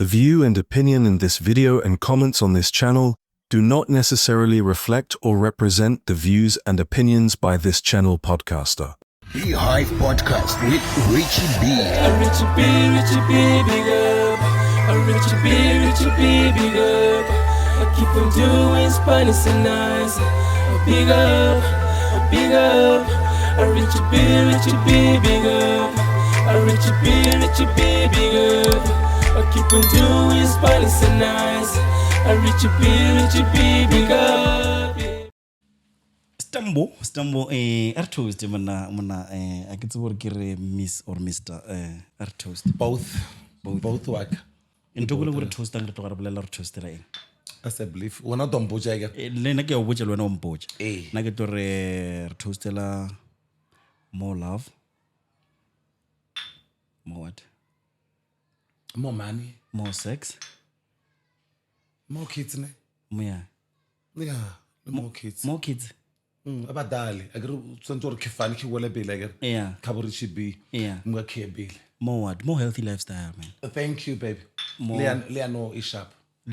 The view and opinion in this video and comments on this channel do not necessarily reflect or represent the views and opinions by this channel podcaster. Beehive Podcast with Richie B. Richie B, big up. Richie B, big up. I keep on doing Spanish and nice. Big up. Richie B, big up. Richie B, big up. I keep on doing Spanish and nice. Richie B, big up. Stambo Artoast mana I can say what Miss or Mr. Artoast. Both work. In Togolo would toast and to our toast today. As I believe we're not on Bojaga. Lenake or which alone on board. Eh. Nagatore toastella more love. More what? More money, More sex. more kids, ne? Yeah. Yeah, more kids. More kids. Abadali. I grew Santor Kefani Kiwele Bill. Yeah. Kaburichi B. Yeah. Mwake Bill. More what? More healthy lifestyle, man. Thank you, baby. More- Leano Ishap.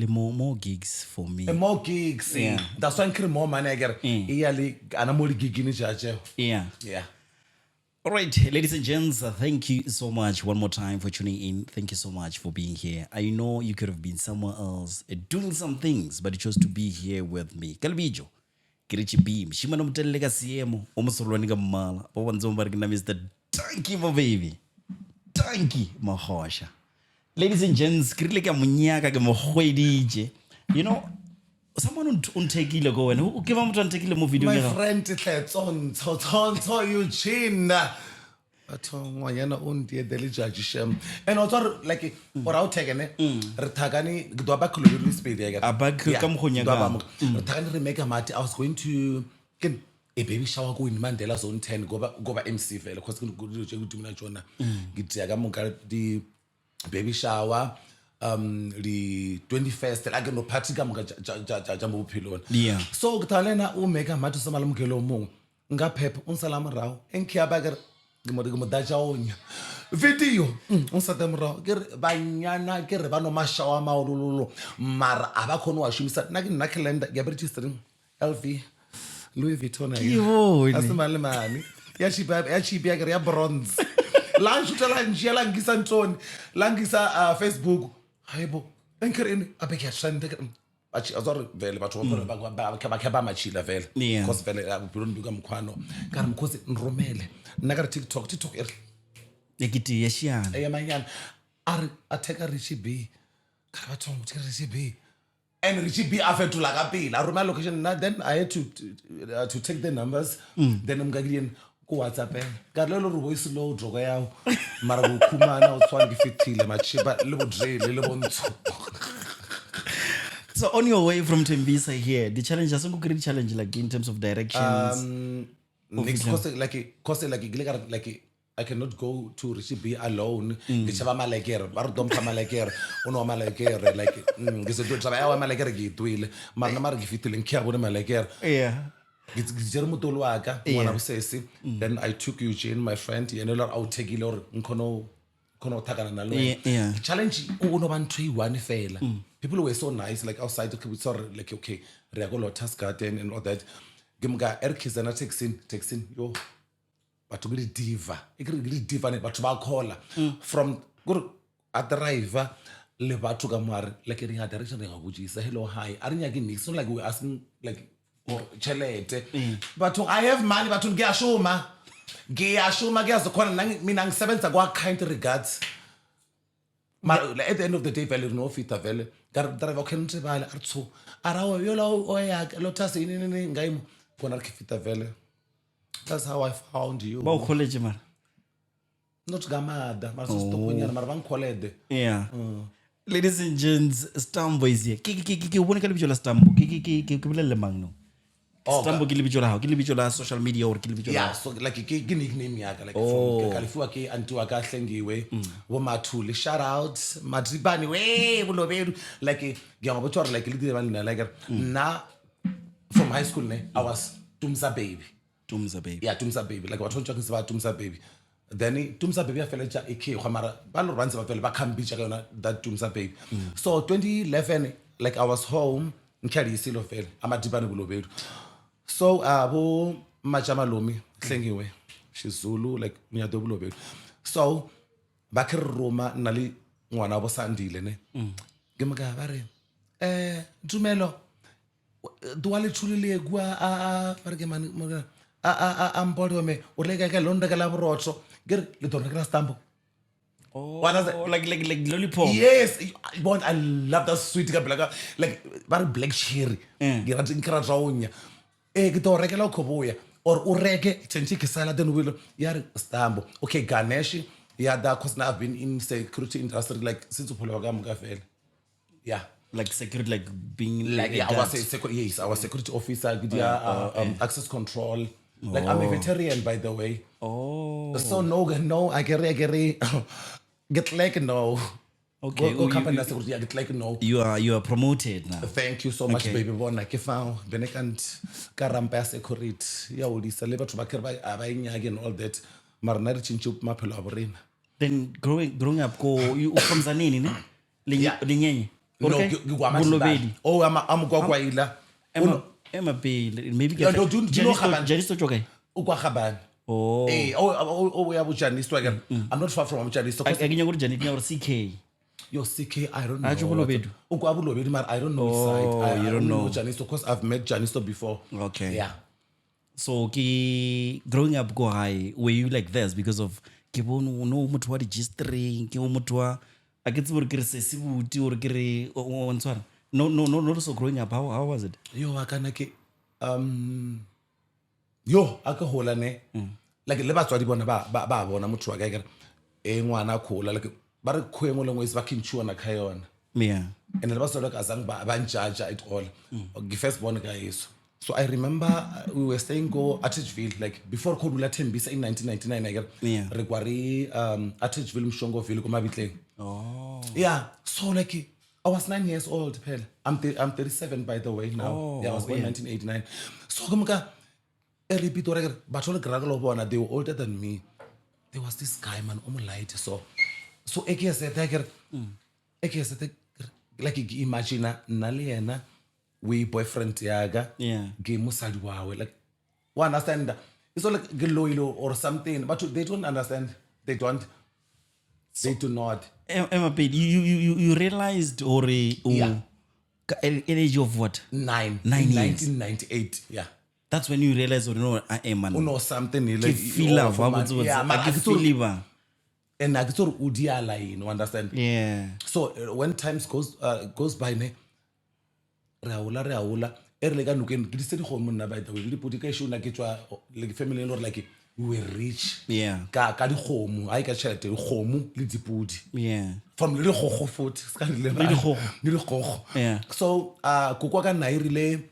More gigs for me. And more gigs. Yeah. That's why I create more money. I get yearly and I'm only gigging it. Yeah. Yeah. All right, ladies and gents, thank you so much one more time for tuning in. Thank you so much for being here. I know you could have been somewhere else doing some things, but you chose to be here with me. Kalbijo, Kirichi Beam, Shimano Mtelega Siemo, Omosolwanika Mala, Pawanzombargina Mr. Tanky, my baby. Tanky, my hosha. Ladies and gents, Krilika Munyaka, DJ. You know, someone untekile go and who give him to untekile mo video. My friend, it's on Eugene. Ngwanyana o ntie dele judge shem and also like or out taken retagani gdo ba kholo re speed ya Abak ka mokgonya ka. retagani re make mati I was going to get a baby shower go in Mandela Zone 10 go ba MC vele because go dumina jona ngitya ka monka di baby shower the 21st like no party ka monka jambo bophilona Yeah. so gtalena o make mati so malumkelo mong nga phepha unsalama rawo enkhiyaba ke modajaonya video unsata mra ke banyana ke re ba no mashawa maololo mara aba khona wa shumisa nna calendar ya registering LV Louis Vuitton Yho, ne. asimali mani ya cheap ya ke ya bronze la shutela njela ngisa ntoni la ngisa Facebook hayibo enkereni abeke ya shande azore vele batho ba machila vele Yeah. because vele ubuloni buka mkhwano kana mkhosi nromele nna ka TikTok Ekiti yeshiana. eyamanyana are attack Richie B kana batho nguthe Richie B and Richie B afetula kapila I remember location then I had to take the numbers then umkakilini ku WhatsApp kalelo ru voice low droga yawo mara ukukhumana uthwala ngifithile machiba lebo drill lebo ntso. So on your way from Tembisa here, the challenge doesn't go great challenge like in terms of directions. Next cause like I cannot go to Richie B alone. Ngishaba malekere, ba re dompha malekere, ono malekere like ngise do tsaba ya malekere ke itwile. Mara mara ngifitile ngiya bona malekere. Yeah. Ngitsere motolo wa ka ngwana bosesi. Then I took Eugene my friend yena lo out take ile or nkhono thakana nalo. Yeah. Challenge uno bantu yi1 fela. People were so nice like outside we saw like okay re ya go Lotus Garden and all that. Gimga erkizana texting yo batho be diva ikri diva ne batho ba call from go a driver le batho ka moare like ring a direction ga botjisa hello hi are nya ke nix like we asking like or chelete batho I have money batho ngiyashuma kuyazokhona mina ngisebenza kwa kind regards. At the end of the day, vele no fit vele. Driver can bala artso. Arawo yola oya Lotus ini ngaimo kona ke fit vele. That's how I found you. Ba college man. Not gamada, maar so stoponyana maar ban kolede. Yeah. Ladies and gents, Stambo is here. Ki wona ka lebitso la Stambo. Ki bolelle mang no. Stambo ke lebitso la ha, ke lebitso la social media or ke lebitso la. Yeah, so like ke nickname yaka like from Kalifuwa ke antiwa ka hlengiwe wo mathule shout out Madribani we bulobedu like ngiyabotshwa like le dibana like na from high school ne I was Tumsa baby. Tumza baby. Yeah, Tumsa baby. Like what talking about Tumsa baby. then Tumsa Baby felecha ike mara ba lo rantse ba fele ba khambitsa ka yona that Tumsa Baby. So 2011 like I was home nkhali isilo fele amadibane bulobedu. So abo Machama Lomi hlengiwe she's Zulu like nyado bulobedu. So bakere Roma nali ngwana bo Sandile ne. Ke mga bare Dumelo duale chulile gua bare ke man ambolo me o lega ka londa ka la borotso ger le torna ka stampo. Oh, What is it? like lollipop. Yes, I love that sweet like very black cherry. Get at Incaratonia. Egg to regular coboya or urege, tenchik salad and willow, yar stambo. Okay, Ganeshi, yeah, that cause now I've been in security industry like since Pologam Gafel. Yeah. Like security, like being Like a yeah, I guard. was I was security officer, access control. Like I'm a veteran by the way. Oh, So no, I get like no. Okay, Go you- company security, I get like no. you are promoted now. Thank you so much, Okay. baby. Bona ke found benekant karampa security. Ya udisa leba to bakere ba abainyage and all that. Marna re chinchu maphelo a borena. Then growing up, you from Zanini, ne? Yeah. Linyenye. No, Okay. Bulobedi. Oh, I'm gwagwaila. Emma Bay, maybe No, no, do you know Khabane? Janisto Joke. Ugwagabane. Oh, Eh, we have Janisto again. I'm not far from Janisto. I can go to Janet or CK. Yo, CK, I don't know. Ajo Bulobedu. Ugwabulobedi, man, I don't know his Oh, side. you don't know. Janisto because I've met Janisto before. Okay. Yeah. So, growing up, go high, were you like this because of Kibono, no mutua registering, Kibomutua? I get to work at Sibuti or Gere on Swan. No, so growing up, how was it? Yo, akanake yo akahola ne like le batswadi bona ba bona motho wa ka ke ngwana khola like ba re khwengwe lengwe is ba kinchuna ka yona Yeah. and le batswadi ka sang ba njaja at all the first born ka yeso. So I remember we were staying go Atteridgeville like before Kodula Tembisa in 1999 I get Yeah. re kwari Atteridgeville Mshongoville ko Mabitleng. Oh. Yeah, so like I was 9 years old, Pell. I'm 37 by the way now. Oh, Yeah, I was born in yeah. 1989. So kumka repeat but all the they were older than me. There was this guy man light so eke said like imagine naliena we boyfriend yaga Yeah. game musadi wawe like we understand it's all like geloilo or something but they don't understand. They do not. Emma Pate, you realized or Yeah. an age of what? 9 9 in years. 1998. Yeah. That's when you realized, I am man. You know something Ke like feel oh, for man. Yeah, man, I I feel thought- ba. and I thought udiala, you understand? Yeah. So when times goes by ne reaula early ka nukeng ke disedi go monna by the way le dipodi ka shona ke tswa like family or like we were rich. Yeah. Ka di khomu ai ka tšhelete khomu le dipodi. Yeah. From le gogo futhi ska le dikgogo. le gogo. Yeah. So ko kwa ka nna irile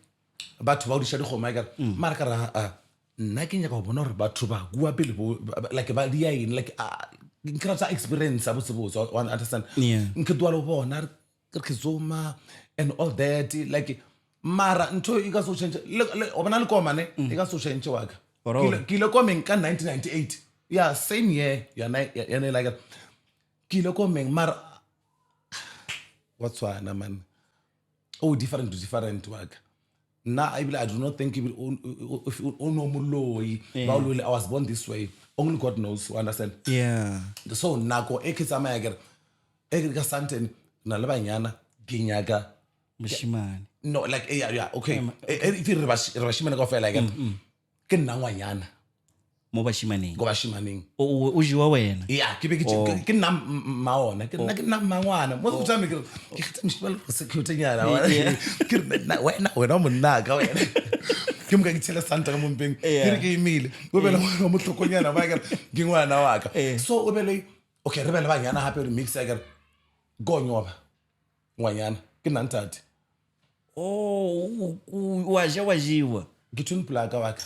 batho ba o disha dikgomo ka mara ka ra nna ke nya ka bona re batho ba bua pele like ba dia in like nkra experience abotse one understand. Yeah. Nke dwa lo bona ke khizoma and all that like mara ntho e ka so change le obana le koma ne e ka so change wa ka ke ile komeng ka 1998. Yeah, same year ya ne like ke ile komeng mara what's why man different work. Now I do not think if I was born this way. Only God knows, you understand? Yeah. So nako ekitsama ya ka santen na le banyana kinyaga Mashimane. no like yeah okay if you rebashimana go fela like ke nna ngwanyana Mo bashimaneng. go bashimaneng. O jiwa wena. Yeah, ke nna maona ke nna mangwana mo go tsame ke kgetsa mshibalo security nyana ke wena monna ka wena ke mga ke tshela santa ka mompeng ke ke imile go bela mo tlhokonyana ba ke ngwana wa ka so o bele okay re bela banyana hape re mix ya go nyoba ngwanyana ke nna ntate wa jiwa. ke twin plaka wa ka.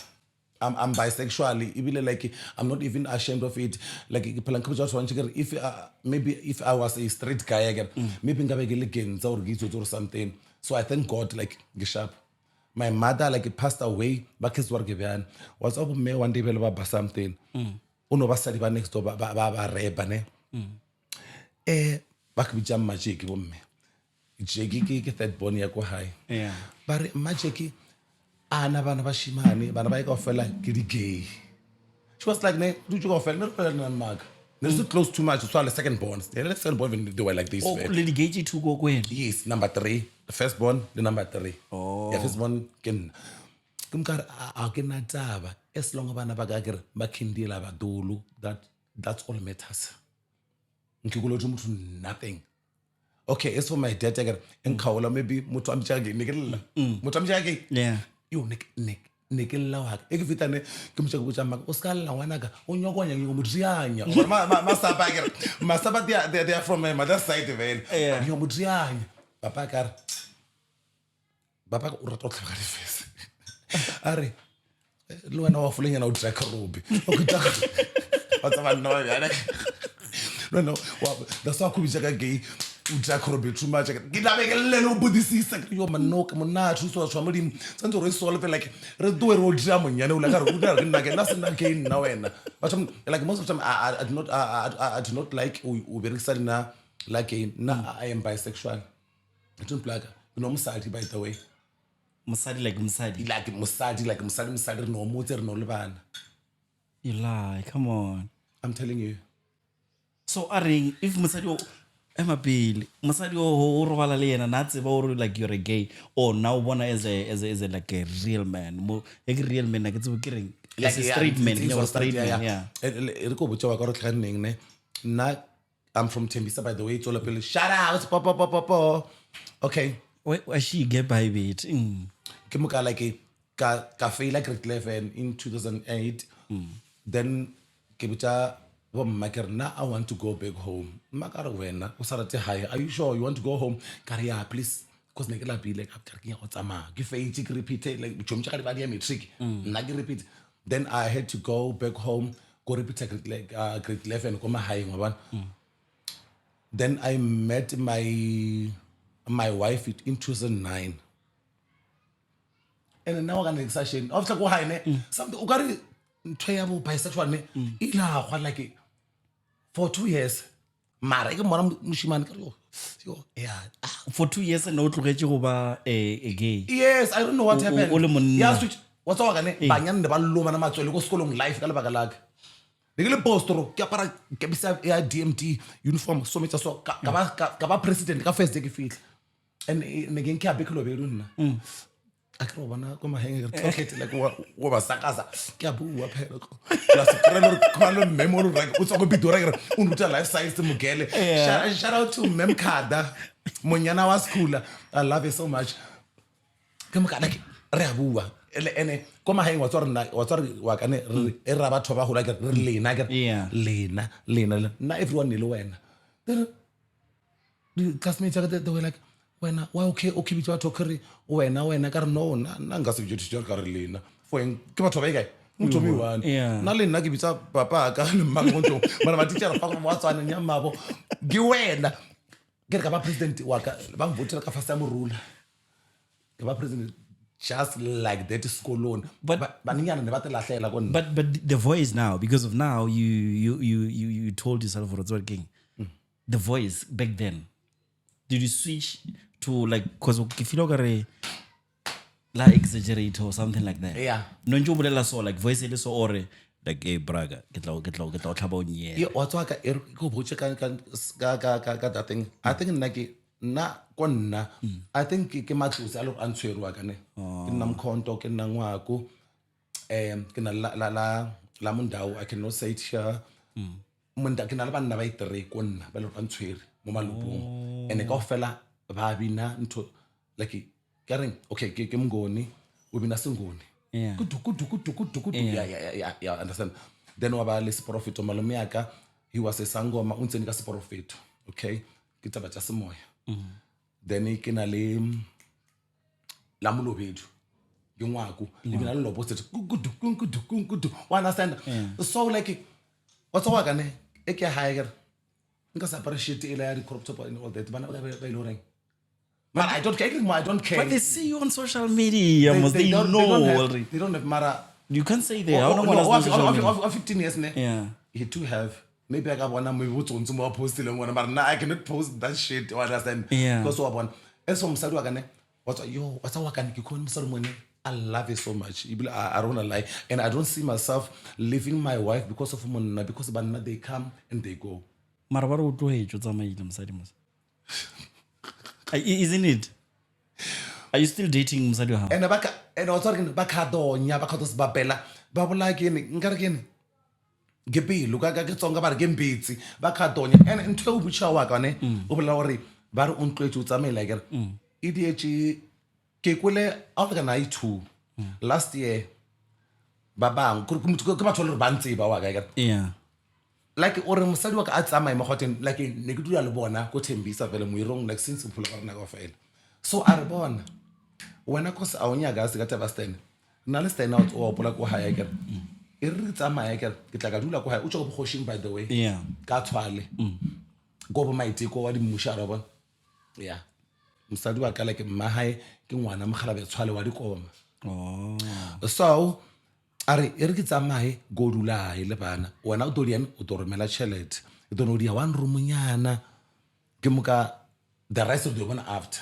I'm bisexual. Even like I'm not even ashamed of it. Like if maybe if I was a straight guy again, maybe or something. So I thank God like Gishap. My mother like passed away. Was up me one day something. uno basadi ba next door ba reba ne ba ke bitsa Majeki bomme Jeki ke third born ya ko high Yeah. ba re Majeki ana bana ba shimane bana ba e ka ofela ke di gay. She was like ne du go ofela ne maga. There's too close too much. So the second born. The second born when they were like this. Oh, Lady Gage to go when? Yes, number 3. The first born, the number 3. Oh. The first born can kumkar akena taba. As long as bana bagagir bakindila badulu, that's all matters. Nkikulo muthu nothing. Okay, as for my dad, I got maybe mutu amjagi nikilla. Mutu amjagi. Yeah. Yo nekella wa ke fita ne ke mtshaka botsa maka o ska lla ngwana ka o nyokonya ke mo drianya masaba they are from my mother's side then yo mo drianya papa o rata o tlhaga le face are le wena wa fulenya na o track robe o ke taka o tsaba no ya no that's why ku bitsa ka gay track robe too much ke la be ke le no budisisa yo manoka mona thuso tswa modimo tsantse re solve like re do ro dira monyane o la ka re uda ke nna ke na sena ke nna wena but like most of the time I do not like u berekisa na like na I am bisexual. I don't like no musadi by the way. Musadi like musadi. Like musadi no motse re no le bana. You lie, come on. I'm telling you. So Aring, if musadi Emma Bill, Masadi o robala le yena na tseba o like you're a gay or now bona as a like a real man. Mo a real man like it's kidding. Like a straight man, you know, straight man, yeah. Eriko botsa wa ka re tlhaneng ne. Na I'm from Tembisa by the way. It's all pele. Shout out pop. Okay. Why she get by it? Ke mo ka like ka fail like grade 11 in 2008. Then ke botsa now I want to go back home. Makara wena o sarate high. Are you sure you want to go home? Career please. Because ne ke la be like after ke go tsama. Ke fail ke repeat like chomcha ka ba dia matric. Na ke repeat. Then I had to go back home. Go repeat like grade 11 go my high ngabana. Then I met my wife in 2009. And now I'm excited. After go high ne something o ka re ntwe ya bo bisexual ne ila go like for 2 years. Mara ke mona mushimane ka yo yeah for 2 years and no tlogetse go ba a gay. Yes, I don't know what happened. O le monna. Yeah, switch. What's all gane banyane ba loma na matswele go sekolong life ka lebaka laka. Le ke le postro ke apara ke bisa ya DMT uniform so metsa so ka ba president ka first day ke fitla. And ne ke a bekelo be runa. Akro bana go mahenge ke tlokete like wa ba sakaza ke a bua phela go la se krelo ko lo memory like o tsoko bidora ke o nutla life science mogele. Shout out to Mem Khada monyana wa school. I love you so much. Ke mo kana ke re a bua ene ko mahenge wa tsore wa ka ne e ra batho ba go la ke re lena ke lena na everyone le wena. Then the classmates are they were like wena wa okay bitwa thokere wena ka re no na nga se bitwa ka re lena for ke batho ba e kae motho me one na le nna ke bitsa papa ka le mmago bana ba teacher fa go tswana nya mabo ke wena ke re ka ba president wa ka ba mvotela ka fasa morula ke ba president just like that skolon but baninyana ne ba telahlela kona but the voice now because of now you told yourself for the king the voice back then did you switch to like because if you look at la exaggerate or something like that no njo bolela so like voice ile so or like a braga ke tla tlhaba o nye yo wa tswa ka go botse ka that thing I think na konna I think ke matlosi a lo antshwerwa ka ne ke nna mkhonto ke nna ngwako ke na la mundawo I cannot say it here munda ke na le banna ba itere konna ba lo antshwere mo malopong ene ka ofela ba bina ntho like kareng okay ke mngoni o bina sengoni kudu yeah understand then wa ba le profit malome yaka he was a sangoma o ntseni ka se profit okay ke taba tsa semoya then ke na le la molobedu ke ngwako le bina le lobo tse kudu wa understand so like what's all ka ne e ke higher nka sa appreciate ile ya crop top and all that bana ba iloreng but I don't care but they see you on social media they don't have mara you can't say they I don't want to 15 years ne he do have maybe I got one maybe what's on some more posting one but now I cannot post that shit or understand Yeah. because what one as from Sadu Agane what's what can you call him I love it so much. I don't wanna lie. And I don't see myself leaving my wife because of Mona because they come and they go. Mara ba re o tlohetse o tsamaile mosadi mos. Isn't it? Are you still dating mosadi wa hao? And I was talking bakadonya bakados babela babula kini ngara kini gepilo ka tsonga ba re ke mbitsi bakadonya and ntwe o butsha wa ka ne o bola hore ba re o ntlwetse o tsamaela ke re idh ke kwele out ka na i2 last year ba bang ke batho le ba ntse ba wa ka ke Yeah. like ore mosadi wa ka a tsamaya mo goteng like ne ke dula le bona go Thembisa vele mo irong like since pholo ka rena ka fela so a re bona wena ko sa o nya ga se ka taba stand na le stand out o opola ko haya ke e re tsamaya ke tla ka dula ko haya o tšwa go bogoshing by the way Yeah. ka tshwale go bo maiteko wa di mushara bona yeah mosadi wa ka like mmahae ke ngwana mogala be tshwale wa dikoma Oh. so are e re ke tsamaye go dula le bana wena o dorian o doromela chelete e dono dia one room nyana ke muka the rest of the one after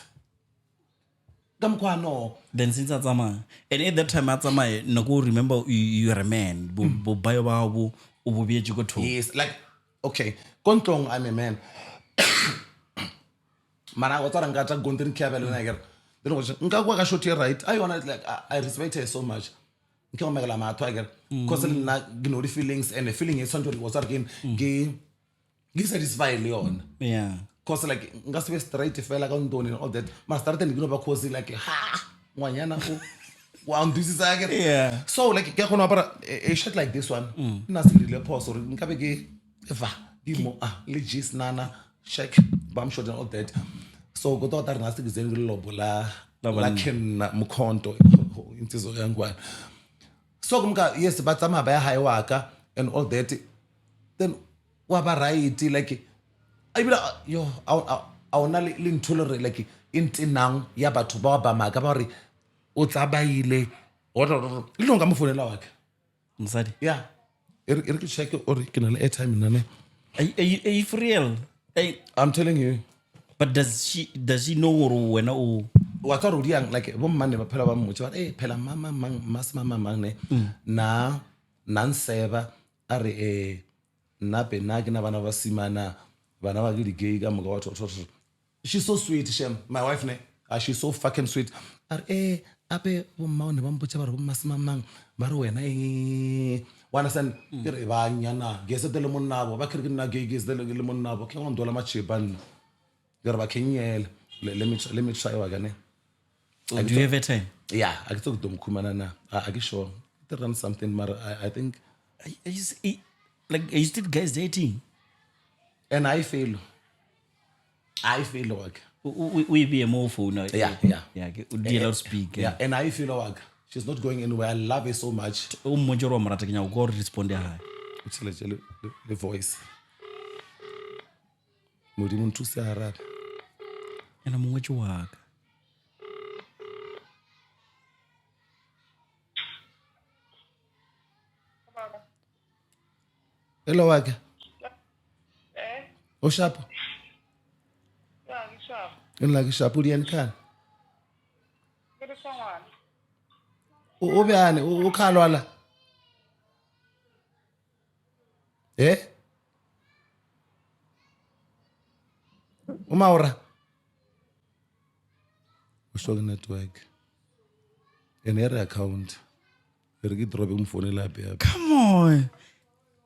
kam kwano Then since a tsamaya. And at that time a tsamaya no go remember you are a man. Bo bayo ba bo o bo bietse go to. yes like okay kontlong I'm a man mana o tsara ngata gondrin khabele na gere then go nka kwa ka short right I want like I respect her so much nke o megala matho a gere cause na gino di feelings and the feeling is something was again ge satisfy le yona Yeah. cause like nga se straight fela ka ntoni and all that ma start and gino ba cause like ha ngwanyana o wa ndusisa gere Yeah. so like ke gona bara a shit like this one na se le pause or nka be ke eva dimo le jis nana check bam shot and all that so go to that na se gizeni lo bola la kenna mkhonto intizo yangwana so kumka yes batsama ba ya high waka and all that then wa ba right like I be yo I ona le ntolere like intinang ya batho ba ba maka ba re o tsabaile o lo nga mo fonela wa ka Mosadi. yeah e re ke check or ke na le airtime nane Are you for real? I'm telling you But does she know when o wa tsa ro diang like bo mmane ba phela ba motse ba phela mama mama ne na nanseba are nna pe na ke na bana ba simana bana ba ke di gay ka moka wa she's so sweet shem my wife ne she's so fucking sweet are ape bo mma ne ba mpotsa ba re bo masimamang ba re wena wa understand ke re ba nyana ge se tele monnabo ba kere ke nna gay ge se tele le monnabo ke go ndola macheban ke re ba kenyela let me try wa gane do you have a time? yeah I get to kumana na I get sure they run something but I think Are you still guys dating? and I feel like We be a more phone. Yeah. Yeah. Deal out speak. yeah and I feel like she's not going anywhere I love her so much O mojoro wa mrata kenya go respond ha. it's like the voice modimo ntuse harare Ena mongwe wa ka. hello waka o shapo nna ke shapo di enkan o beane o khalwala umaura ushoke network enere account re ke drobe mo phone la pe Come on.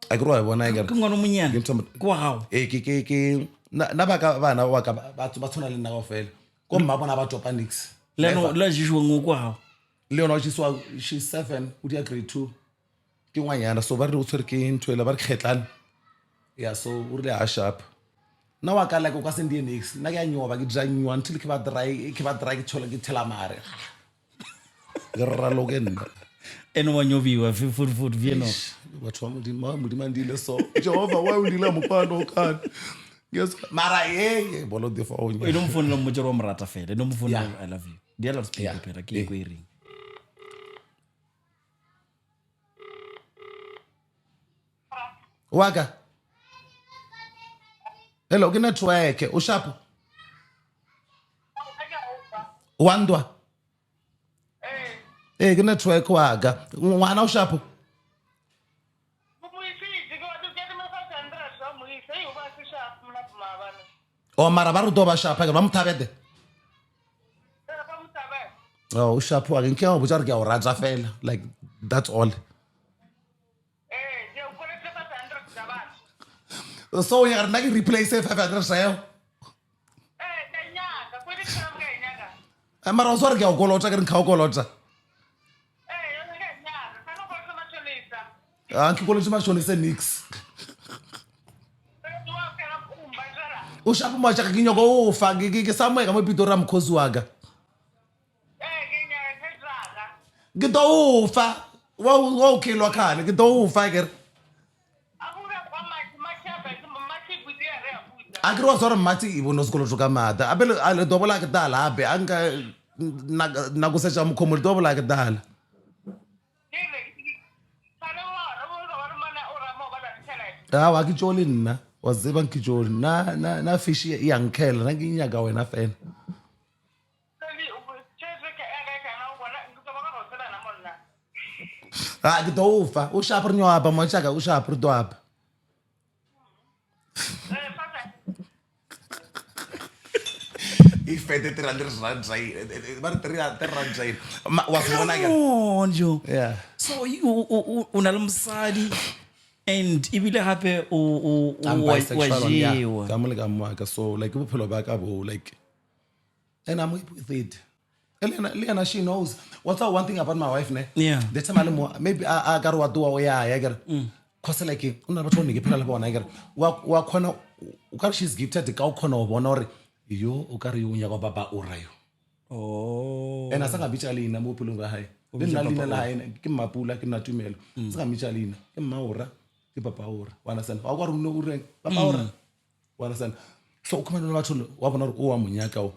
a ke ro a bona Ke ngwana monyana. Kwa gago. ke na ba ka bana wa ka ba tshwana le nna go fela ko mma bona ba topa nix La jishwa ngo kwa gago. leona she's 7 o dia grade 2 ke ngwanyana so ba re o tshwere ke ntwela ba re kgetlana yeah so o rile a sharp na wa ka like o ka se ndie nix nna ke a nyoba ke dira nywa until ke ba dry ke tshola ke thela mare ke ralo ke nna Eno wa nyobiwa food vieno. batho ba modimo ndile so Jehova why o ndile mopano o kana yes mara bolo de fa o O ino mfonela mojoro wa mrata fela. Ino mfonela Yeah. I love you. Deal out speak Yeah. phela ke go ring. Waga. Hello, ke network. Ushapo. Wandwa. Ke network waga. Ngwana ushapo. O mara ba re do ba shapa ke ba mothabete. Oh, ushapo wa ke o botsa re ke o rata fela. Like that's all. So ya re na ke replace 500 sayo. Mara o sware ke o kolota ke re nka o kolota. Ke kolota mashonisa nix. Ushapo macha ke nyoko o fa ke samoya ka mo Pitora mkhosi waga. Ke do fa. Wa ukhelwa khale ke do fa ke. Akere wa sware mati ibo no sekoloto ka mata. Abele a le dobola ke dala abe anga na go secha mkhomo le dobola ke dala. Wa ke tjoli nna. Waziba ngitjoli na fish iyangikhela na nginyaka wena fena. Ke do fa. Ushapo re nyoaba machaka ushapo re do apa. Ifete 300 rand sai. Ba 300 rand sai. Wa bona ke. Oh, Joe. Yeah. So you una le mosadi and ibile hape o I'm bisexual. Yeah. jewa. Kamole so like bophelo ba ka bo like and I'm with it. Elena, she knows. What's that one thing about my wife, ne? Yeah. The time I more maybe I got what do I got. Cause like una batho ni ke phela le bona I got. Wa khona o ka she's gifted ka o khona o bona hore yo o ka re unya go baba o rayo. Oh. And asa ga bitsa lena mo pelong ga hae. Le nna lena la hae ke mapula ke nna tumelo. Sa ga bitsa lena ke mmaora ke papa ora. Wa understand? Wa go re no ureng papa ora. Wa understand? So o khona le batho wa bona hore o wa monyaka o.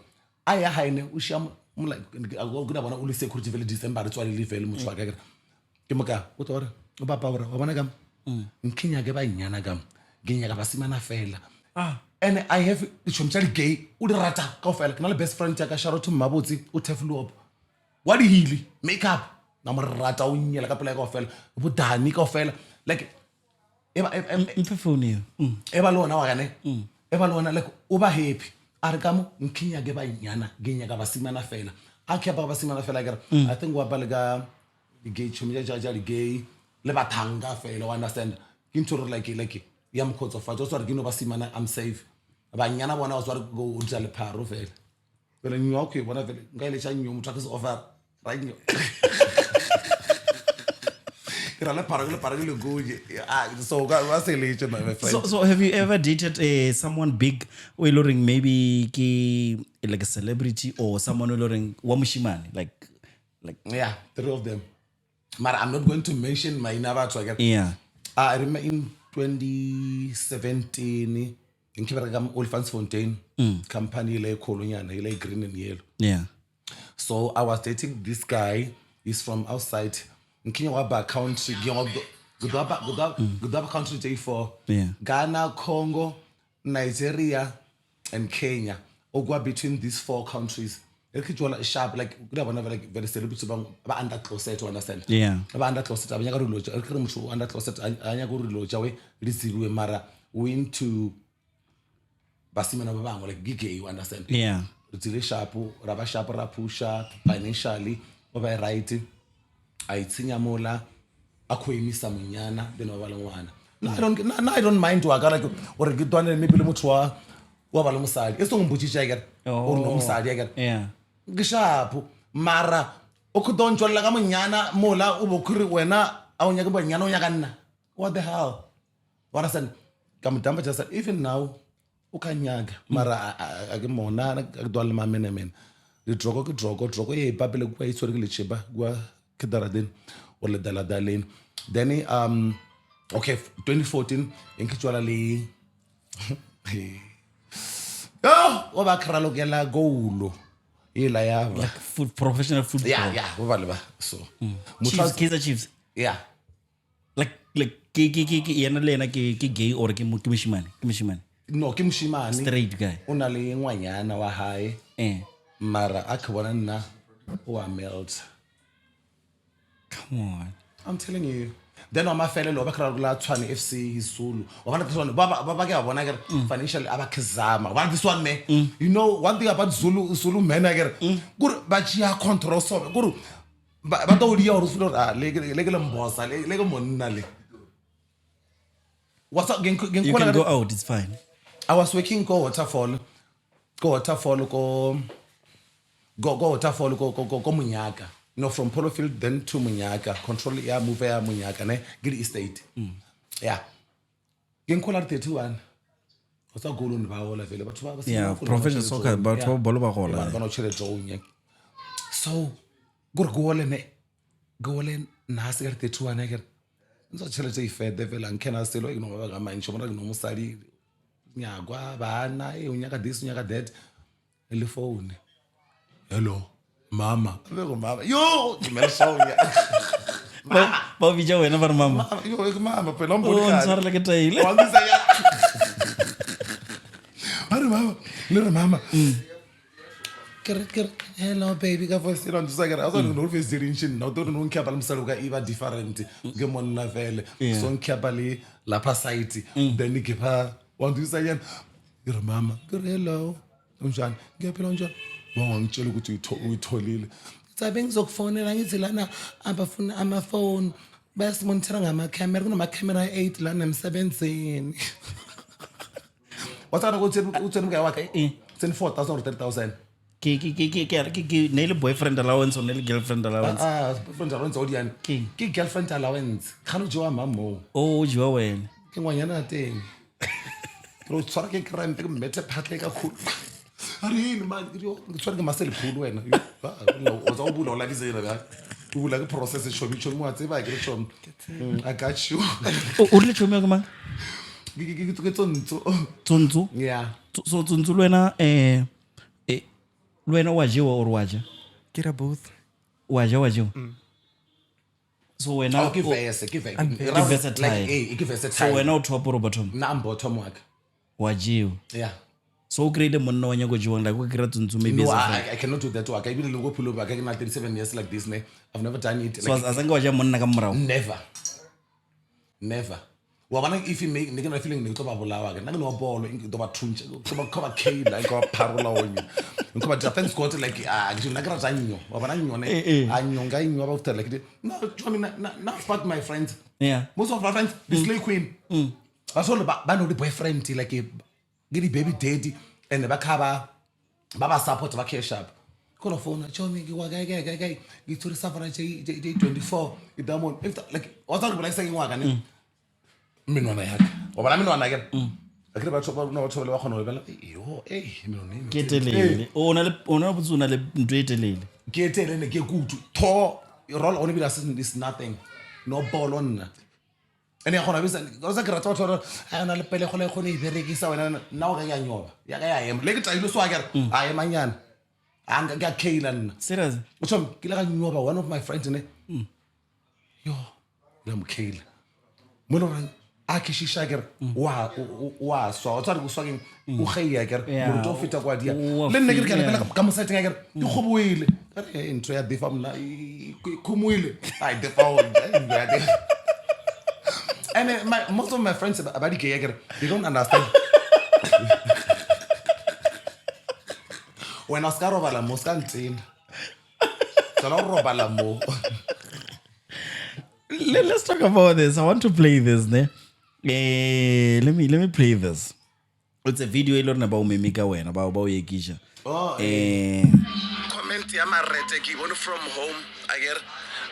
Aya haine o shama like go gona bona o le security vele December re tswale le vele motho wa ka ke moka o tsore o papa ora wa bona ka nkinya ke ba nyana ka ke nya ka ba simana fela and I have chomchali gay o di rata ka ofela ke na le best friend ya ka Sharoto Mabotsi o Teflop wa di hili makeup na mo rata o nyela ka pela ka ofela bo dani ka ofela like Mphefoni. eba lona wa gane eba lona like o ba happy are ka mo nkinya ke ba nyana ke nya ka ba simana fela a ke ba simana fela ke I think wa ba le ka gay chomja ja gay le bathanga fela wa understand ke ntho like ya mkhotso fa jo sware ke no ba simana I'm safe ba nyana bona o sware go utla le pharo fela pele nyo okay bona fela nka ile tsa nyo motho ka se offer right nyo ira le pharo le go so ga wa se le my friend. So have you ever dated someone big or loring maybe ki like a celebrity or someone loring wa mushimane like Yeah, 3 of them. But I'm not going to mention my number to again. yeah. I remember in 2017 in Kibaragam Olifantsfontein company le Coloniana, le green and yellow. Yeah. So I was dating this guy. He's from outside. In Kenya country, Gudaba country day for Yeah. Ghana, Congo, Nigeria, and Kenya. Ogwa between these 4 countries. Sharp like like very celebrity ba under closet to understand. Yeah. Ba under closet abanya go reload. Elkere motho under closet anya go reload we le ziruwe mara win to basimana ba bangwe like gig you understand. Yeah. It's sharp, raba sharp ra pusha financially over right. I tsinya mola akhoimisa munyana then wa bala ngwana. I don't mind to aga like or ke twane maybe le motho wa bala mosadi. Eso ngumbutshisha ke o no mosadi ke. Yeah. Gishapo mara o kudontsholla ka monyana mola o bokuri wena a o nyaka bonyana o nyaka nna. What the hell? What I said ka motamba just even now o ka nyaka mara a ke mona a ke dwala mamenemen. Le drogo e papele kwa itshwere ke le cheba kwa Kedaradin or le Daladalin. Then okay 2014 in Kichwala le o ba kralo ke la golo. Like professional football. Yeah, so Chiefs, Kaizer Chiefs. Yeah. Like like yena le yena ke gay or ke moshimane no ke moshimane straight guy o na le ngwanyana wa hae mara a ke bona nna o a melt. come on I'm telling you. Then on my fellow lo ba kra la Tshwane FC Zulu. Wa bona this one ba ke a bona ke financially abakizama. Wa this one me. You know one thing about Zulu men ke go ba chia control so go ba to dia o Zulu le mbosa le monna le. What's up you can go out it's fine I was working go waterfall go Munyaka. No, from Polo Field then to Munyaka. Control ya move ya Munyaka ne Giri Estate. Yeah. Gen kola 31. What's a goal on Baola Villa? But yeah professional soccer but bolo ba gola ba no chele drawing. So go le na se 31 again. Nzo chele tse ifede vela nkena selo ino ba ga mantsho mara no musadi nyagwa bana unyaka this unyaka that le phone. Hello. Mama. Yo, me soya. ba bija wena ba mama Yo, mama, pero no oh ntshwara le ke taile Little mama. Hello baby, ka voice on just like I was no face direction. No don't know nkaba msaluka iba different. Ke monna vele. So nkaba le la pasite. Then ke pa want to say little mama. Hello. Unjani? Ngiyaphi njani? Ngitshela ukuthi uyitholile. Tsabe ngizokufonela ngithi lana abafuna amafoni basimonitora ngama-camera kunama-camera 8 lana emsebenzini. Wathanda ukuthi utheni mngane wakhe utheni 4,000 or 30,000. ke ne le boyfriend allowance or ne le girlfriend allowance Boyfriend allowance odiani ke girlfriend allowance khano jowa mamo oh jiwa wena ke ngwanyana teng ro tsara ke crime ke mete phatle ka khulu ari man ngitswara ke masel phulu wena o za ubula la dizela ba ubula ke process shobi chomi wa tseba ke chomi I got you o le chomi ka mang ke tsontso yeah so tsontso lwena lwena wa jewa or waja Get a both. waja so wena ke versatile like so wena o top or bottom na bottom waka wa jewa yeah so grade monna wa nyako jiwang like o kira tsontso maybe no I cannot do that work I been go pull over I can 37 years like this ne I've never done it so azange wa ja monna ka morao never wa bana if you make ngena feeling ne toba bolawa ke nna no bolo into ba thuntsha toba cover K like go parola onye nko ba Japan got like nje na kra zanyo wa bana nyo ne anyonga inyo ba like no I mean not fuck my friends yeah most of my friends the slay queen basolo ba no the boyfriend like get the baby daddy and ba khaba ba support ba cash up kono phone chomi ke wa kai ngitsuri safara J24 idamon if like what's all like saying wa kana minwana yakhe wabana minwana ke akere ba thoba no thobele ba khona bela yo minwana ke telele ona butsuna le ntwe telele ke telele ke kutu tho roll on be assistant is nothing no ball on ene khona bisa go sa kra thotho ana le pele khole khone e berekisa wena na o ka ya nyoba ya ka ya em le ke tailo swa ke a ema nyana anga ka Kailan serious uthom ke la ka nyoba one of my friends ne yo la mkhela mono akishisha ke wa so tsari go swageng o geya ke mo to fita kwa dia le nne ke kana ka mo setting ke di khobuile ke ntwe ya defa mna khumuile ai defa o and most of my friends about the gay they don't understand when Oscar roba la moskantin so no roba la mo let's talk about this I want to play this ne let me play this it's a video ilona about memika wena ba o yekisha comment ya marete ke bona from home again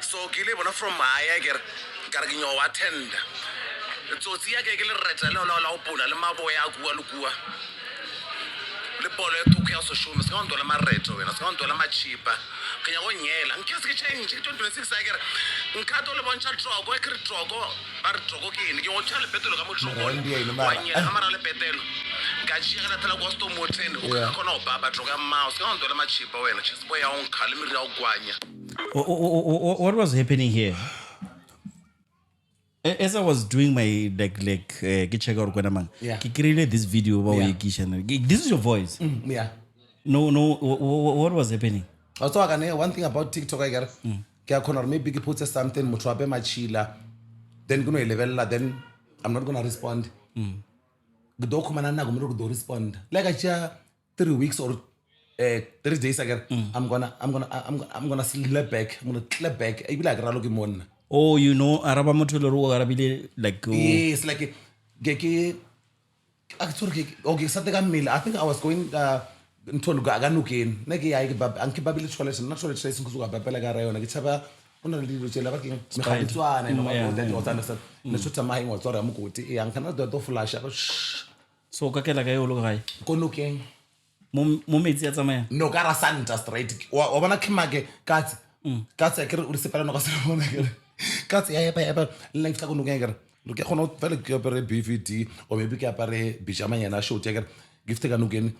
so ke le bona from my again ka re nyo attend tsotsi ya ke le rete le la o pula le maboya a kua le bolo e tuku ya so show ska ndo la marete wena ska ndo la machipa kenya go nyela nkese ke change 2026 agere nkato le bontsha trogo e kre trogo ba re trogo ke ene ke go tshale petelo ka mo trogo wa nyela mara le petelo ka tshia ga tla go sto moten o ka kona o baba trogo ya mao ska ndo la machipa wena chese boya on khale mi ri ya o gwanya what was happening here As I was doing my ke check out kwena mang. Yeah. Ke created this video about Yeah. This is your voice. Yeah. No, what was happening? Also, one thing about TikTok, I get, maybe you put something, mutuabe machila, then go level, then I'm not gonna respond. The document I'm not gonna respond. Like I share 3 weeks or 3 days again, I'm gonna slap back. I'm gonna clap back. I be like Ralogimon. Oh, you know, Araba Motuloro Arabile like Yes, like Geki. Actually, okay, something meal. I think I was going into Ganukin. Negi I Ankibabili toilet, not toilet trace Kuzuka Papelaga, and it's about one of the little Lavakin, Mahalitwan, and that was understood. Nasuta Mai was or Amukuti, and cannot do flash. so kakela kayo lokai. Konuking. Moments at some No, Gara Santa straight. Or one Kimage, cats, cats, I can't receive no cats, I have life to go. Look at how very BVT or maybe Capare, Bijama and I show taker, give the Ganugan,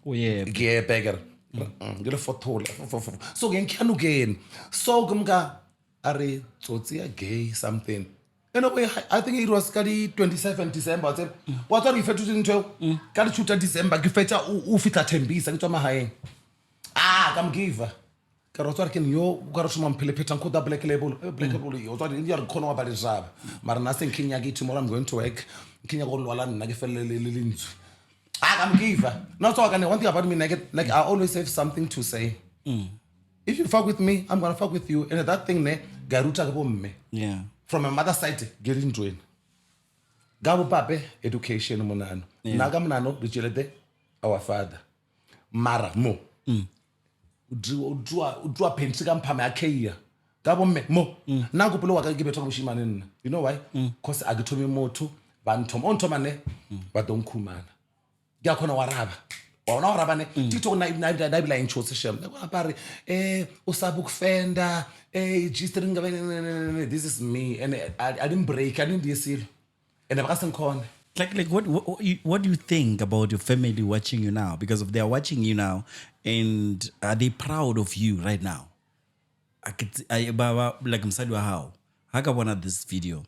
Oh yeah. gay beggar. Get a photo. So again, can again. So Gumga are Totsia gay something. Anyway, I think it was 27 December. What are you fetching into? Can shoot at December, give fetch ufita 10 bees and to my high. Ah, come give. Karotarkin yo Garosman Pilipitan Kuda Black Label, Black Label, you're Kono about his job. Maranasin Kinyagi tomorrow I'm going to work. Kinyago Walan, Nagafel. I'm giver. Not talking one thing about me, like I always have something to say. If you fuck with me, I'm gonna fuck with you. And that thing ne, Garuta me. Yeah. From my mother's side, get into it. Gabu Pape, education monano. Nagamanano, Vigilade, our father. Mara mo. Udrua pensigam pamakeya. Gabo me mo. Nago below I can give it to Mushiman. You know why? Because I get to me more too. Bantom on Tomane, but don't kuman. Gakona waraba. Or no rabane. Tito na in Chosesham. Apare, Osabuk Fender, Gistering. This is me. And I didn't break, I didn't seal. And I wasn't corn. Like what do you think about your family watching you now? Because if they are watching you now, and are they proud of you right now? Like I'm saying, how one of this video,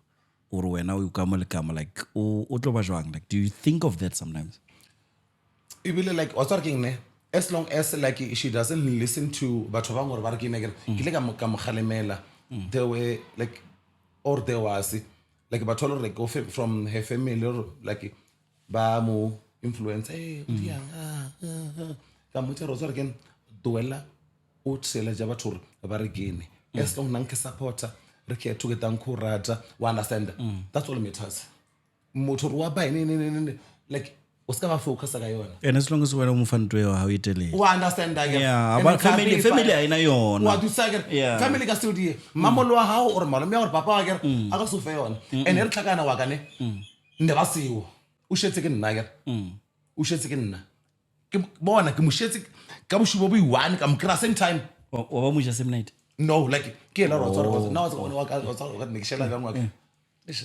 or when now you come like do you think of that sometimes? It really like what's working ne? As long as like she doesn't listen to Batovang or working again, there were like or there was like Batolo like go from her family or like Bamu influence. Hey, Kamucha Rosargan Duella Utsela Javatur Barigini. As long Nanka supporter, Reke to get down Kurata, one understand. That's all it matters. Motorwa by like Oscar focus again. And as long as we're on fan to how you tell it. One understand that. Yeah, about family I know you own. What you say? Yeah. Family ka studio. Mama lo how or mama or papa again. Aga so fair on. And el takana wagane. Never see you. Ushetsikin nager. Ushetsikin na. Bona kimushetik kamushubobi one kam same time. Or much same night. No, like killer or now it's going to work out make sure like I was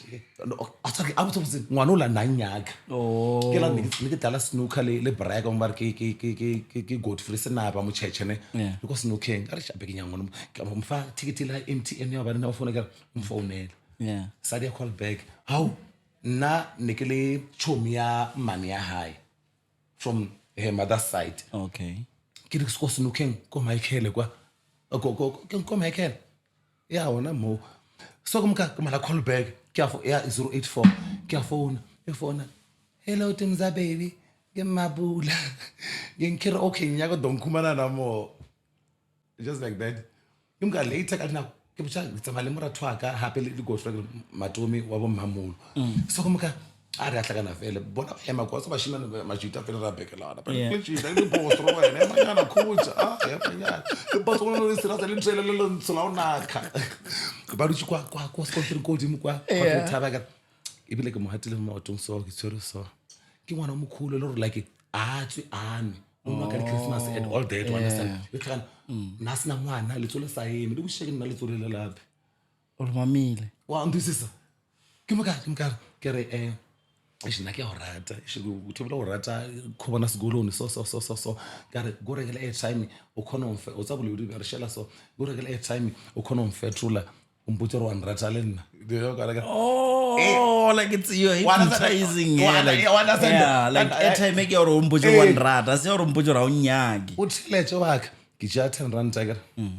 Wanola Nanyag. Oh, Kila Nikitala snooker le brag on barki good for the nab on Chechene. Because snooking, I shall begin young come far ticket empty and never know phone nail. Yeah. Sadia called back. How na Nikili Chomia Mania High from her mother's side. Okay. Kids go snooking, go my kelegua. Go my kel. Yeah, one more. So come call back. Careful, yeah, 084. Careful, your phone. Hello, Timza baby. Get my bula. Get kid okay, Yago don't come on more. Just like that. You got later now. It's a malimura twaka, happily to go through Matomi, Wabam Mamul. So come I had a fail. But I'm a course of machine and Majita Federal Becala. But she's a little post row and I'm coach. The boss will listen to a little Solana. But you was going to go to Tabaga. If you like a Mahatil Motum so, so. You want to cool a little like it. To Anne. Christmas and all day to understand. You can Nasna one, a little say, do shaking a little lab. Or mammy. Well, this is Kimaka, carry Ishinaki orata, she will table orata, Kobanas Gulun, so. Got it, go regular time, Oconon, or Zabu, Shella, so go regular time, Oconon, Fetrula, umputse re wa nrata le nna Oh, like it's you're Wa understand? hypnotizing. Wa- Yeah, like, wa understand? yeah, like And- airtime make your own pujo one rata. Se your own pujo ra unyagi. o theletse waka ke tšea 10 rand kere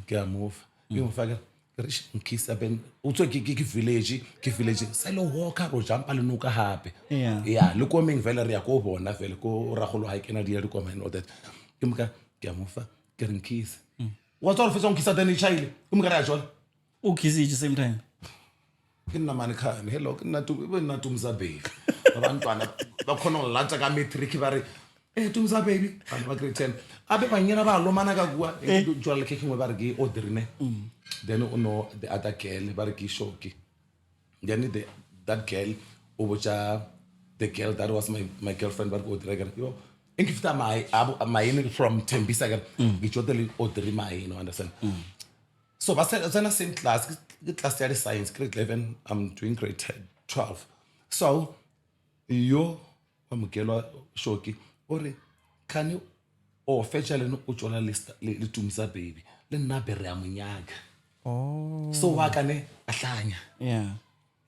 ke a mofa ke mo fa kere ke re nkisa ben o tswe ke village sa le walker ro jumpa le noka hape Yeah. yeah le komeng vele re ya ko bona vele ko ragolo ha kena dia di koma and all that ke moka ke a mofa ke re nkisa wa tswa re fetsa nkisa then e chaile ke moka re a jona O kiss each same time. ke nna mane khane hello ke nna tumza baby abantwana ba khona go latsa ka matric ba re tumza baby bana ba grade 10 abe banyana ba lomana ka bua jwale ke kengwe ba re ke odrine then o know the other girl ba re ke shoki then that girl o bocha the girl that was my girlfriend ba re ke odrine yo engifta my from Tembisa ke ngijodele odri my no understand so ba sena same class ke class ya science grade 11 I'm doing grade 12 so yo wa mokelwa shoki ore can you o fetcha le no o tsola le tumisa baby le nna be re a monyaga so wa kana ahlanya Yeah.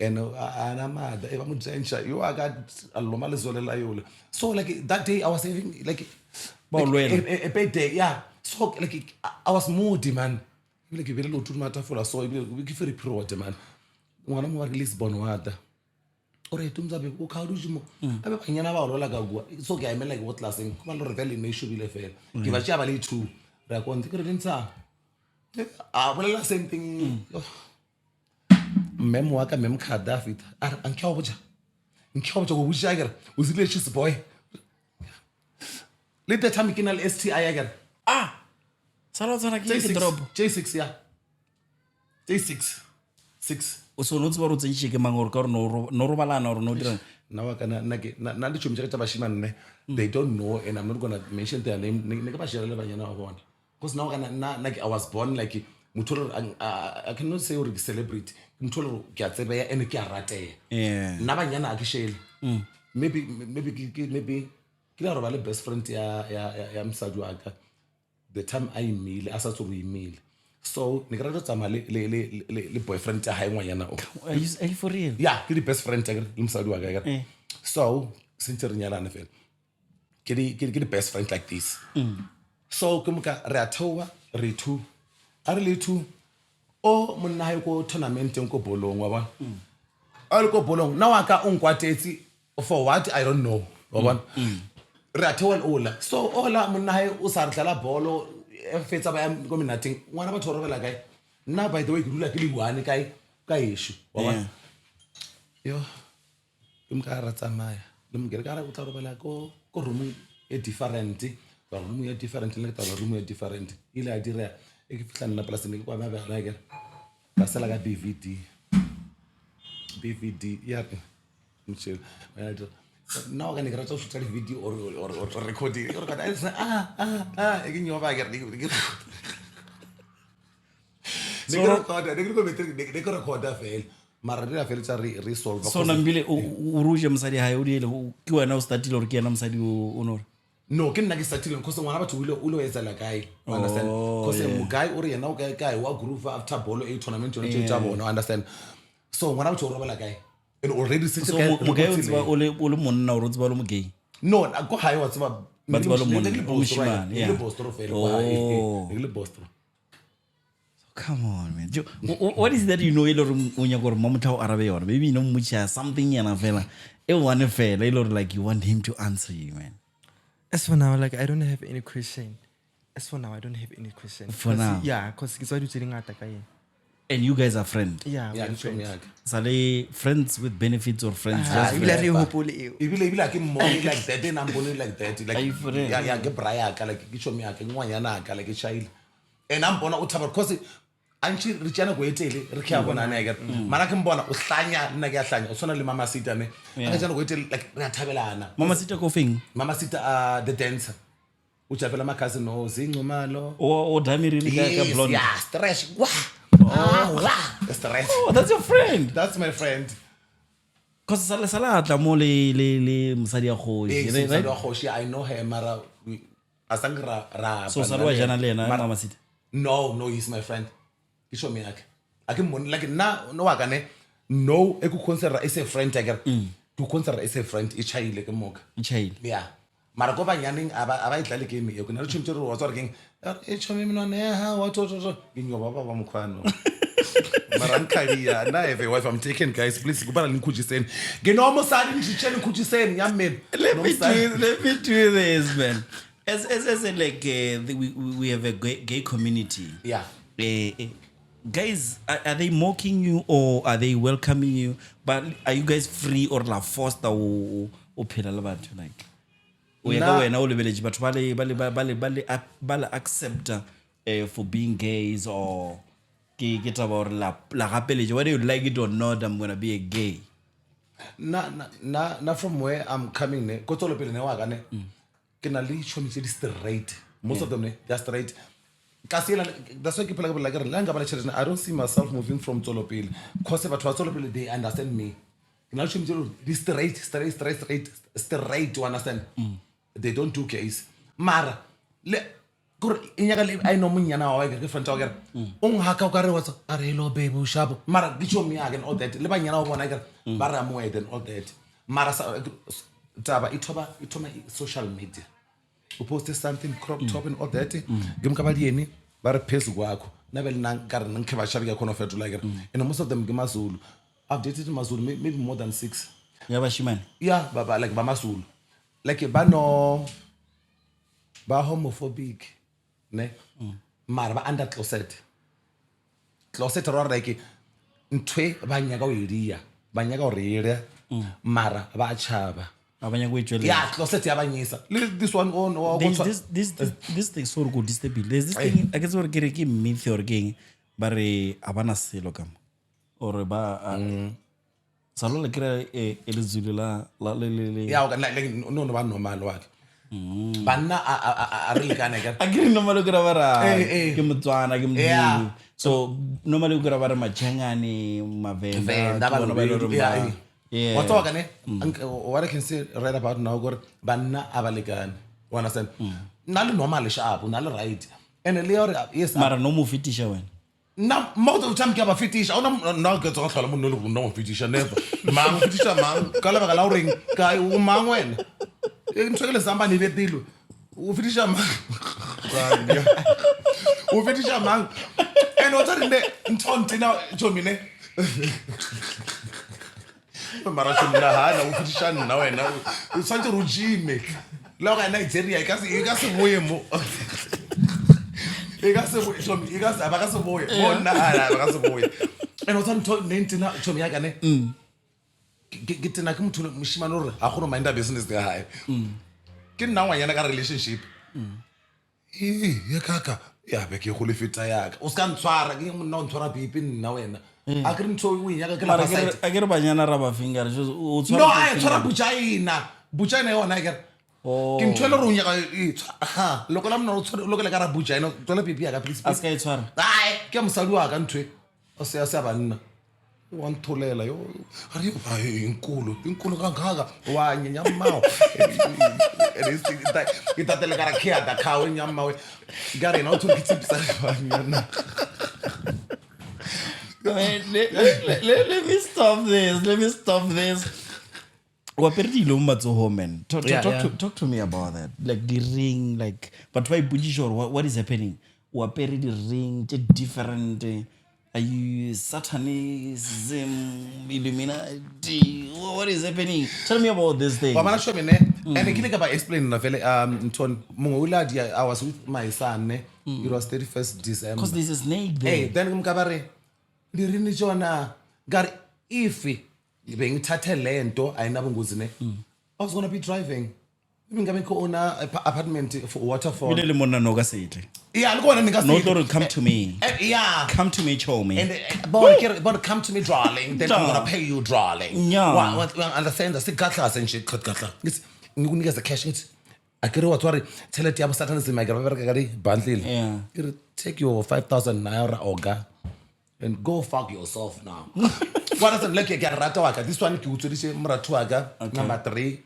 and ana mother eba mutsentsha yo aka aloma le zolela yola so like that day I was having like a bad day yeah so like I was moody man like vele lo tuma tafola so ke very proud man ngwana mo wa Lisbon wata ore tumza be o khawudu mo abe banyana ba rola ka bua so ke imela ke what classing kuma lo revel ne shubile fela ke ba tshaba le 2 ra konti ke re ntsa a bolela same thing mem wa ka mem Gaddafi a nkyaboja go buja gere o zile cheese boy le the time ke na le STI agere Sala tsana ke drop. J6 yeah J6 6 O so no tswa ro tsentse ke mangoro ka no robalana or no dira. now kana na di chomisa ka bashimane they don't know and I'm not going to mention their name ne ka ba shela le banyana wa bona because now kana like I was born like mutolo I cannot say or celebrity mutolo ke a tsebe ya ene ke a rateya Yeah. na banyana a ke shele maybe ke la roba le best friend ya msadi wa ka the time I imile a sa tsoro imile so ne ke rata tsama le boyfriend ya hae ngwanyana o Are you for real? yeah ke di best friend ya le msadi wa ka so since re nyalana fela ke di best friend like this so ke moka re a theowa re two a re le two o monna hae ko tournament ko bolong wa bona a le ko bolong na wa ka o nkwatetsi for what I don't know wa bona re a theowa ola so ola monna hae o sa re dlala bolo e fetsa ba ya ko minating ngwana ba thorobela kae nna by the way ke dula ke le one ka issue wa bona yo ke mka ra tsamaya le mgere ka ra go tlarobela ko room e different ba room e different le ka room e different ile a dira e ke fitla nna place ne ke kwa ba ba ke ba sala ka DVD ya mchel now ga ne ke rata go shoot video or recording or ka e ke nyoba ke re ne ke recorda fail mara re fela tsa re solve So nambile o ruje msadi hae o diele ke wena o startile or ke yena msadi o no. no ke nna ke startile because ngwana batho o lo etsa la kae you understand because mo guy o re yena o kae wa groove after ball a tournament yona tshwetsa bona understand so ngwana batho o robela kae and already since So mo ga o tsba o le monna o tsba lo mo gay. no go hae wa tsba Ba tseba lo monna, o moshemane, yeah. le bostro fela le bostro Come on, man. What is that you know elo o nya gore mo motho o arabe yona? Maybe no mmucha something yana fela. E one fela elo like you want him to answer you, man. As for now, like I don't have any question. For now. For now. Yeah, because it's what you're telling ngata ka yena. And you guys are friends. Yeah, yeah we're ke friends. tshome Sale friends with benefits or friends just Ebile friends? re hopole eo. ibile ke money like that and I'm born like that like Are you for real? yeah ke braya ka like ke tshome ya ke ngwanyana ka like child and I'm bona o thaba because anchi re tsana go etele re ke a bona na ke mara ke mbona o hlanya nna ke a hlanya o tsona le mama sita ne a tsana go etele like re a thabelana Mama sita ko feng? mama sita the dancer o tshafela ma cousin no zincumalo O damiri ka blonde. yeah stress wow stress Oh, that's your friend. that's my friend Cause sala tla mo le msadi ya kgoshi, right? I know her mara asangra ra So salwa jana le yena mama sita. no he's my friend ke shomi yake a ke mmone like no wa ka ne no e ku consider as a friend I get to consider as a friend e chaile ke moka child yeah mara go banyaneng aba itlale game e go na le tshimtse re wa tswa re keng e tshome menwana ya ha wa to ke nyo baba ba mkhwano mara nkalia na have a wife I'm taken guys please go bana linkujiseni ke no mo sadi ngitshela ngikujiseni yamme let me do this man as like we have a gay community yeah guys are they mocking you or are they welcoming you but are you guys free or la forced o phela le batho like o ya ka wena o lebeletse batho ba le accept for being gays or ke taba or la gapeletse whether you like it or not I'm going to be a gay na from where I'm coming ne go tsolo pele ne wa ka ne ke na le tshoni tse di straight most of them ne they are straight kasela that's why people like la ngaba le challenge I don't see myself moving from tsolo pele because batho ba tsolo pele they understand me ke na le tshoni tse di straight you understand they don't do gays mara le gore inyaka le I know munyana wa ke friend wa ke haka o ka re what's are hello baby shabo mara dicho mi again all that le banyana wa bona ke ba ra mo and all that mara taba ithoba social media u post something crop top and all that ngimka baliyeni ba re phezu kwakho nabe lina ka re ngikhe ba shabika khona fethu like and most of them ngimazulu I've dated mazulu maybe more than 6 yeah bashimane yeah baba like ba mazulu like ba homophobic ne mara ba under closet ro like ntwe ba nyaka o iria ba nyaka o reira mara ba chaba abanya go itshwele yeah closet ya banyisa this one on this thing so go disable there's this thing I guess or ke myth or king bare abana selo kam or ba salo le kira elizulu la le yeah like no ba normal wa banna a re lekana ka akiri normally go bara ke motswana ke mzulu so normally go bara machangani mavenda ba no yeah what talk ne what I can say right about now gore banna abalekana you understand na le normal sharp na le right and le yes mara no mo fitisha wena na most of the time ke ba fitisha ona na ke tsoga tlhola mo no fitisha never mang fitisha mang ka le ba la ring ka o mang wena e ntshwele samba ni betilo o fitisha mang o fitisha mang and o tsare ne ntonti na jomine mara tshona hana o fitisha nna wena o santse rujime la ga Nigeria ka se boye mo e ka se ba ka se boye bona ala ba ka se boye and o tsantse nentina chomi ya ka ne ke tena ke motho moshimane re a go no mind business ka hae ke nna ngwanyana ka relationship ya kaka ya be ke go le feta ya ka o ska ntshwara ke monna o ntshwara pipi nna wena a ke ntho o ya ka ke la ba side a ke re banyana ra ba finger o no a tshwara bujaina yona ke ke ntho le ro nya ha lokela mna o tshwara lokela ka ra bujaina tswela pipi ya ka please aska e tshwara ai ke mosadi wa ka ntwe o se a banna wa ntholela yo ari ba inkulu kangaka wa nyamao itatele kara kia da kawe nyamao gari na utu kitipsa banyana let me stop this wa perdilo matsoho man talk to me about that like the ring like but why bujisho what is happening wa peri the ring different are you satanism illuminati what is happening tell me about this thing wa mana show me ne and ke ka ba explain na vele nton mongwe uladi I was with my son ne it was 31st December because this is snake there hey then ngikabare ndirini jona gari if bengithathe lento ayinabungozi ne I was going to be driving ngabe khona apartment for waterfall ile le monna no ka setle yeah ngikona ninga no to come to me yeah come to me show me and but come to me darling then I'm going to pay you darling yeah what understand the sikatla senje katla ngikunikeza cash ngithi akere watswari thelete ya satanism ayikara bereka ka di bundle yeah take your 5,000 naira oga and go fuck yourself now what doesn't like get rata waka this one ke utsodise mratho waka number 3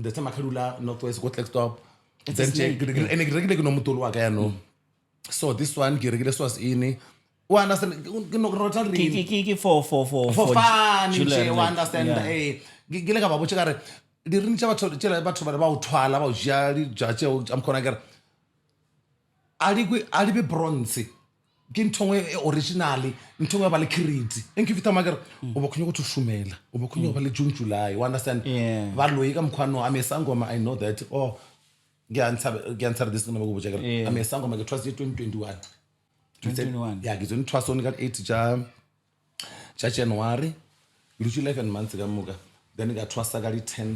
the time akadula northwest go tlex stop then check ene ke no motolo waka ya no so this one ke rekile swas ini o understand ke no rota ring For for fun Julian, nje o like, understand yeah. ke le ka ba botse ka re di ring tsa batho ba o thwala ba o ja di jaje o am khona ka re ali be bronze ke nthongwe originally nthongwe ba le credit enke fita magara o ba khonyo go tshumela o ba khonyo ba le June July you understand Yeah. ba loyi ka mkhwano amesangoma I know that ke answer this no go botse ka Yeah. amesangoma ke trust 2021 2021. yeah ke zone trust on ka 8 ja January lu 11 months ka muka then ka trust ka di 10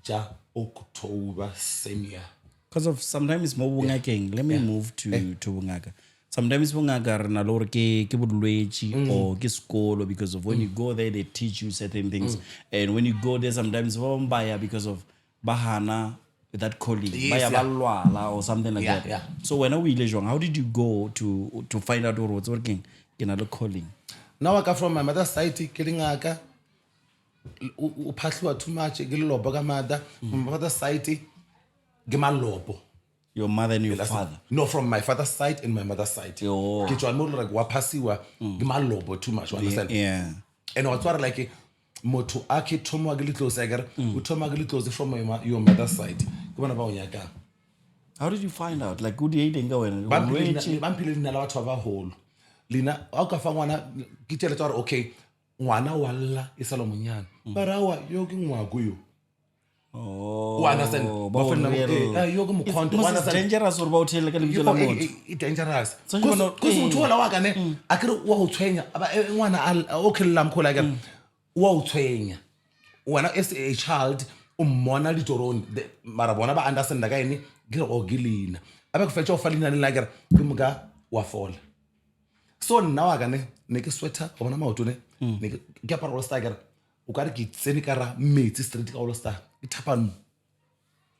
ja October same year. Because of sometimes mo bongakeng, let me move to bongaka. Sometimes bongaka re na le gore ke bodulwetši or ke sekolo because of when you go there they teach you certain things and when you go there sometimes ba bangwe ba ya because of ba hana that calling Yes, ba ya ba yeah. lwala or something like Yeah, that. yeah. So wena o ile jwang, how did you go to find out gore what's working ke na le calling? Now I come from my mother's side ke lengaka o phahliwa too much ke le lobo ka mother my father's side ke malobo. Your mother and your father. No, from my father's side and my mother's side. Yo. Ke tswa mo like wa phasiwa ke malobo too much you understand. Yeah. And what's what like motho a ke thoma ke le close agere o thoma ke le close from your mother's side ke bona ba o nyaka. How did you find out? Like good day nga wena. Ba Bolwetši? mpile dina la batho ba baholo lena a ka fa ngwana ke tšhelete gore okay ngwana wa lla e sala monyana ba rawa yo ke ngwako yo Oh. o understand ba o real. yo ke mokhonto It's most dangerous gore ba o thele ka lebitso la motho. e dangerous So you wanna- because motho wala wa ka ne a kere wa go tshwenya ngwana o khella mkhola ka wa o tshwenya wena as a child o mmona ditorong mara bona ba understand ka ene ke re o gilina abe go fetša o falina le la kere ke moka wa fola so nna wa ka ne ke sweater go bona maoto ne ke apara all star kere o ka re ke tsene ka ra metsi street ka all star ke thapano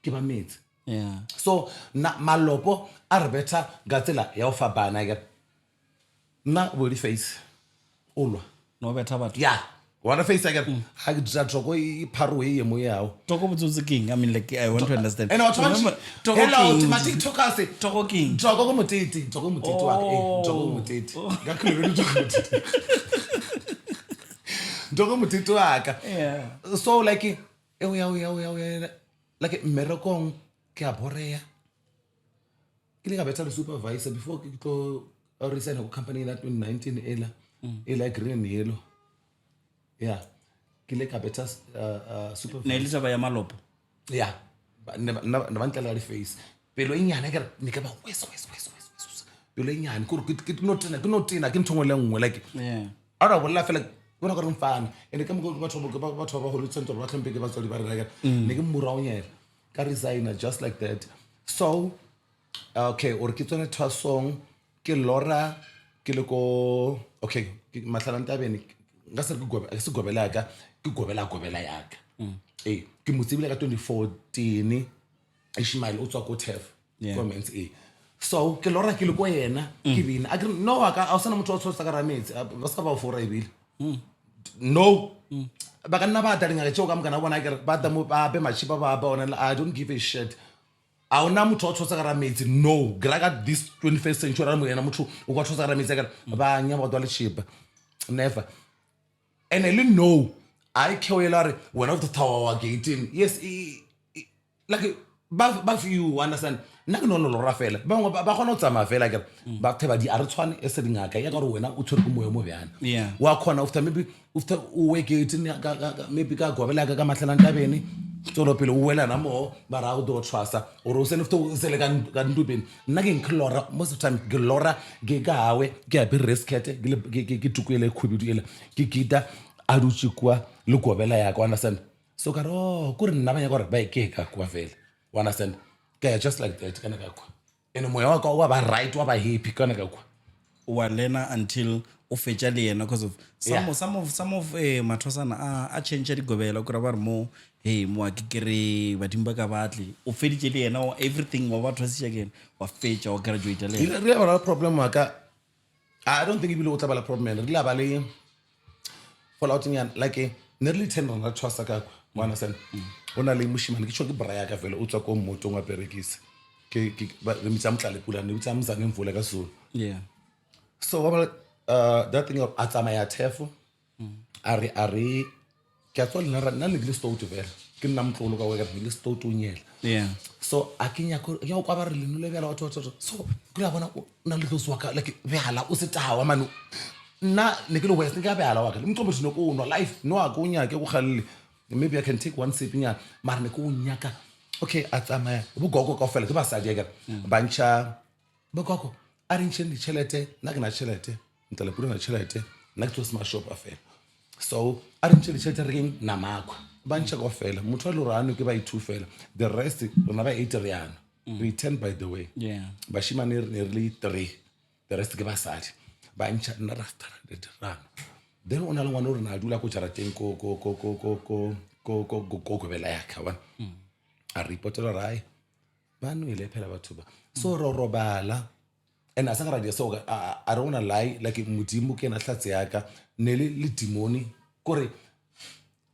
ke ba metsi Yeah. so na malopo a re betha ka tsela ya o fapana kere nna body face o lwa No better batho. ya wana face kere ga ke dira troko e pharo e mo yao Toko botsotsi king. I mean like I want to understand. and what Remember, Toko hello King. ma tiktokers Toko king. Toko go moteti wa toko moteti ga khulelo toko moteti toko moteti wa ka Yeah. so like ya like mmerekong ke a borea ke le ka betha le supervisor before ke tlo resign go company in that 2019 ela green and yellow yeah ke le ka betha supervisor Ne ile taba ya malopo. yeah ne ba ntlela di face pelo e nyane ke ne ke ba wes pelo e nyane ke no tina ke nthongwe le nngwe like Yeah. ara bolla fela bona gore mfana ene ke mo batho ba go lutsentsho ba tlhompe ke ba tsodi ba re reka ne ke mmura o nyela ka resign just like that so okay or ke tsone thwasong ke lora ke le ko okay ke matlhalanta bene nga se gobela ka ke gobela yaka ke motsibile ka 2014 Ishmael o tswa ko TEF Yeah. comments so ke lora ke le ko yena ke bina a no wa ka a sana motho o tshotsa ka rametsi ba ska ba o fora ebile no ba ka nna ba dalinga ke tšeo ka mokana bona ke ba ta mo ba be machipa ba bona I don't give a shit a ona motho o tshotsa ka rametsi no graka this 21st century ra mo yena motho o ka tshotsa ka rametsi ka ba nya ba le chipa never and I didn't know I kewela re one of the tower wa gating yes like ba you understand nna ke nono lora fela ba gona o tsamaya fela kere ba theba di a re tshwane e se dingaka ya ka gore wena o tshwere ke moya mo bjana Yeah. wa khona after maybe after o wekete maybe ka gobela ka matlhelanta bene tsolo pele o wela na mo ba ra o do trust or o sene after o sele ka ndubeni nna ke nklora most of the time ke lora ke gawe ke a be resket ke tukwele khubidu ela ke gita a dutse kwa le gobela ya ka understand so ka ro ku re nna ba ya gore ba ke ka kwa fela you understand okay just like that kana ka kwa ene moya wa ka wa ba right wa ba happy kana ka kwa Wa lena until o fetša le yena because of Yeah. some of mathosana a change digobela kora ba re mo hey mo a ke kere badimo ba ka batle o feditše le yena everything wa batho se again wa fetša wa graduate le yena. re ba problem wa ka I don't think ibile o tla ba la problem re la ba le fallout nyana like nearly 10 rand trust ka kwa you understand ona le mushimane ke tshwa ke braya ka vele o tswa ko mmoto wa perekisa ke re mitsa mtlale pula ne mitsa mzane mvula ka so Yeah. so wa that thing of a tsamaya thefo a re ke a tswa nna le stoutu vele ke nna mtlolo ka weka le stoutu nyela Yeah. so a ke nya go ya kwa ba re le bjala batho so ke la bona o na le tlosi wa ka like bjala o se tawa manu nna ne ke le west ke a bjala wa ka le mtlombo sino ko no life no a go nya ke go galle maybe I can take one sip nya mara ne ko nyaka okay a tsamaya bo gogo ka fela ke ba sa diega bancha bo gogo a re ntšhe ditšhelete nna ke na tšhelete ntele pula na tšhelete nna ke tlo sma shop a fela so a re ntšhe ditšhelete re keng namakwa ba ntšha ka fela motho a le rano ke ba i2 fela the rest rona ba 8 riana we 10 by the way Yeah. bashimane re le 3 the rest ke basadi ba ntšha nna ra stara le rano then ona le ngwana o re na dula ko jarateng ko gobela ya ka wana a reportela rai ba no ile phela batho ba so ro robala and a sa ra dia so a rona lie like modimo ke na hlatse yaka ne le demoni kore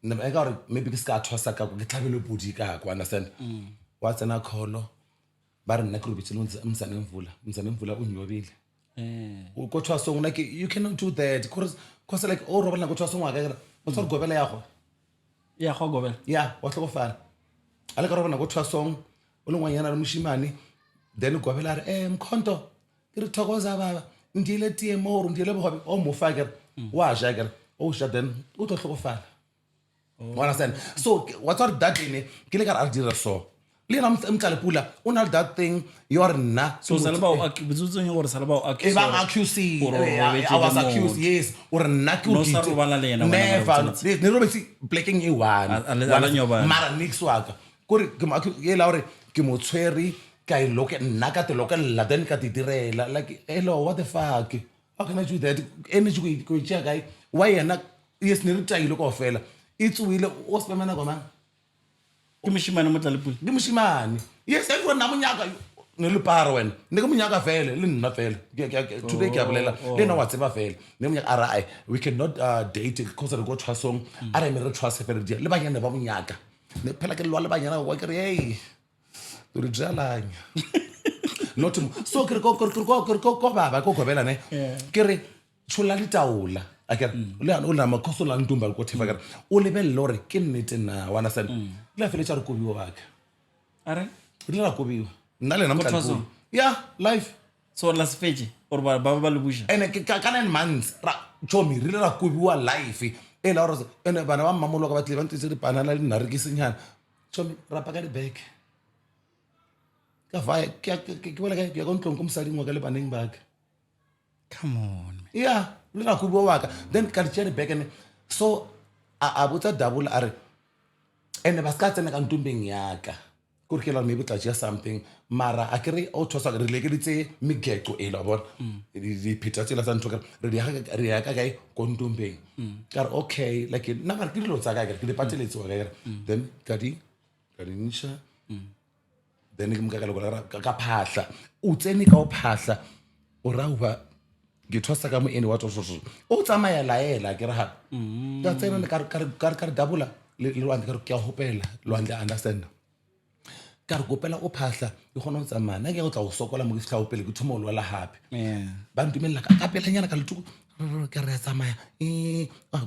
ne ba ka re maybe ke ska thosa ka ke tlhabelo bodi ka kwa understand wa tsena kholo ba re nna ke robitsele msane mvula o nyobile o ko thwa song like you cannot do that cause like o robala ko thwa song wa ka o tswa gobela ya go Yeah, go go. ya wa tlhokofala a le ka robana ko thwa song o le ngwanyana le moshimane then gobela re mkhonto ke re thokoza baba ndile tie mo ro ndile bogobe o mo fa ke wa ja ke o sha then o tlo tlhokofala you understand so what's all that in ke le ka ra dira so le na mtlale pula o na that thing you are na So salaba buzuzong gore salaba e ba accuse I was accused yes or na ke No sa robala le yena never ne robetsi blacking e one ala nyoba. mara nix wa ka kore ke mo ke la hore ke mo tshwere ka I look nna ka te lokela then ka te direla like hello what the fuck how can I do that energy go check guy why yena yes ne re taile go fela it's wile o se mana go mang ke moshimane mo tla le pula. ke moshimane yes everyone na monyaka ne le paro wena ne ke monyaka fela le nna fela today ke a bolela le na wa tseba fela ne monyaka ara we cannot date because re go thwasong ara me re thwase fela dia le banyana ba monyaka ne phela ke lwa le banyana wa ke re hey re jalanya not so ke ko baba ko gobela ne ke re tshula ditaola akere le ana o la makhoso la ntumba ko thefa kare o lebelle hore ke nnete na wa na sana le fele tsa re kobiwa baka Are? re la kobiwa nna le na Ko motla thwasong? yeah life So la sfeje or ba le busha. ene ke ka 9 months ra chomi re la kobiwa life e la hore ene bana ba mmamolo ka batle ba ntse di panana le nna re ke senyana chomi ra pa ka di bag ka va ke bona ka ke go ntlong ko mosadi ngwa ka le baneng baka Come on. yeah le na kubo waka then ka di back and so a botsa double are ene ba ska tsena ka ntumbeng yaka kore ke la maybe tla just something mara a kere o thosa re le ke ditse migeko e la bona di pita tsela tsa nthoka re ya ka kai ko ntumbeng ka re okay like na mara ke dilo tsa ka ke di pateletse wa ka then ka di nisha then ke mka ka lo ka phahla o tsene ka o phahla o ra uba ke thosa ka mo ene wa tsoso o tsamaya laela ke re ha ka tsena ka double le lwandle ka re ke a hopela lwandle understand ka re kopela o phahla e gona o tsamaya nna ke go tla o sokola mo ke fitlha o pele ke thomo lwa la hape Yeah. ba ntumella ka pelanyana ka letuku ke re tsamaya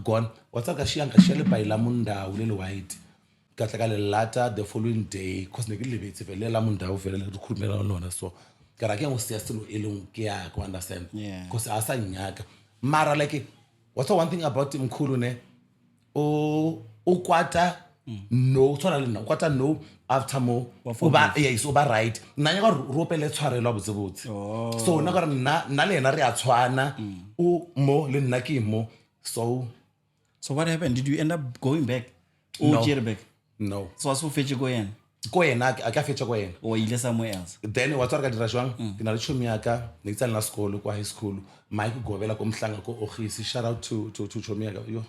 gone wa tsa ka shiang ka shele baila mundau le le white ka tla ka le lata the following day cause ne ke lebetse fela la mundau fela le re khumela lona so ka ra ke go se selo e leng ke ya go understand Yeah. cause a sa nyaka mara like what's one thing about mkhulu ne o kwata no tsona le nna o kwata no after mo o ba yes o ba right nna nya go ropele tshwarelo botsebotse so nna gore nna le ena re a tshwana o mo le nna ke mo so So what happened? Did you end up going back? No. Or back? no So I saw fetch go in. ko ena a ka fetša ko ena Or ile somewhere else. then wa tswa ka dira jwang ke na le chomi yaka ne ke tsala na sekolo kwa high school Mike Gobela ko mhlanga ko Ogisi shout out to chomi yaka yo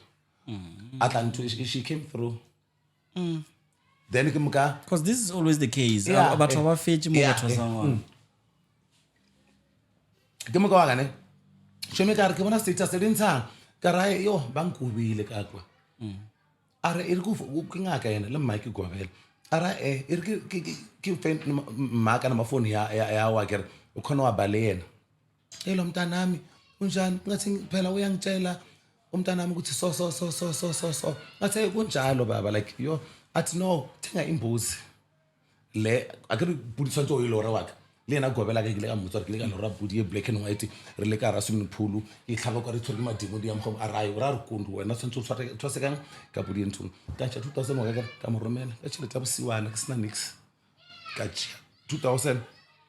Atlantu she came through then ke mka Because this is always the case. Yeah, About our fetch mo yeah, batho ba someone. ke mo ka ne chomi ka re ke bona status le ntshang ka ra yo ba nkubile ka kwa are e re go ke ngaka yena le Mike Gobela ara e re ke maka na mafoni ya wa ke o khona wa balena elo mntanami kunjani ngathi phela uyangitshela umntanami ukuthi so ngathi kunjalo baba like yo athi no thenga imbuzi le akere budisa ntso ilora waka le yena gobela ka ile ka motswa ke le ka lora budi e black and white re le ka ra swimming pool e tlhaba kwa re tshwere madimo di amgo a rai ra re kundu wena tsentse tshwase kang ka budi entung ka cha 2000 wa ka mo romela ka tshilete bosiwana ke sina nix ka cha 2000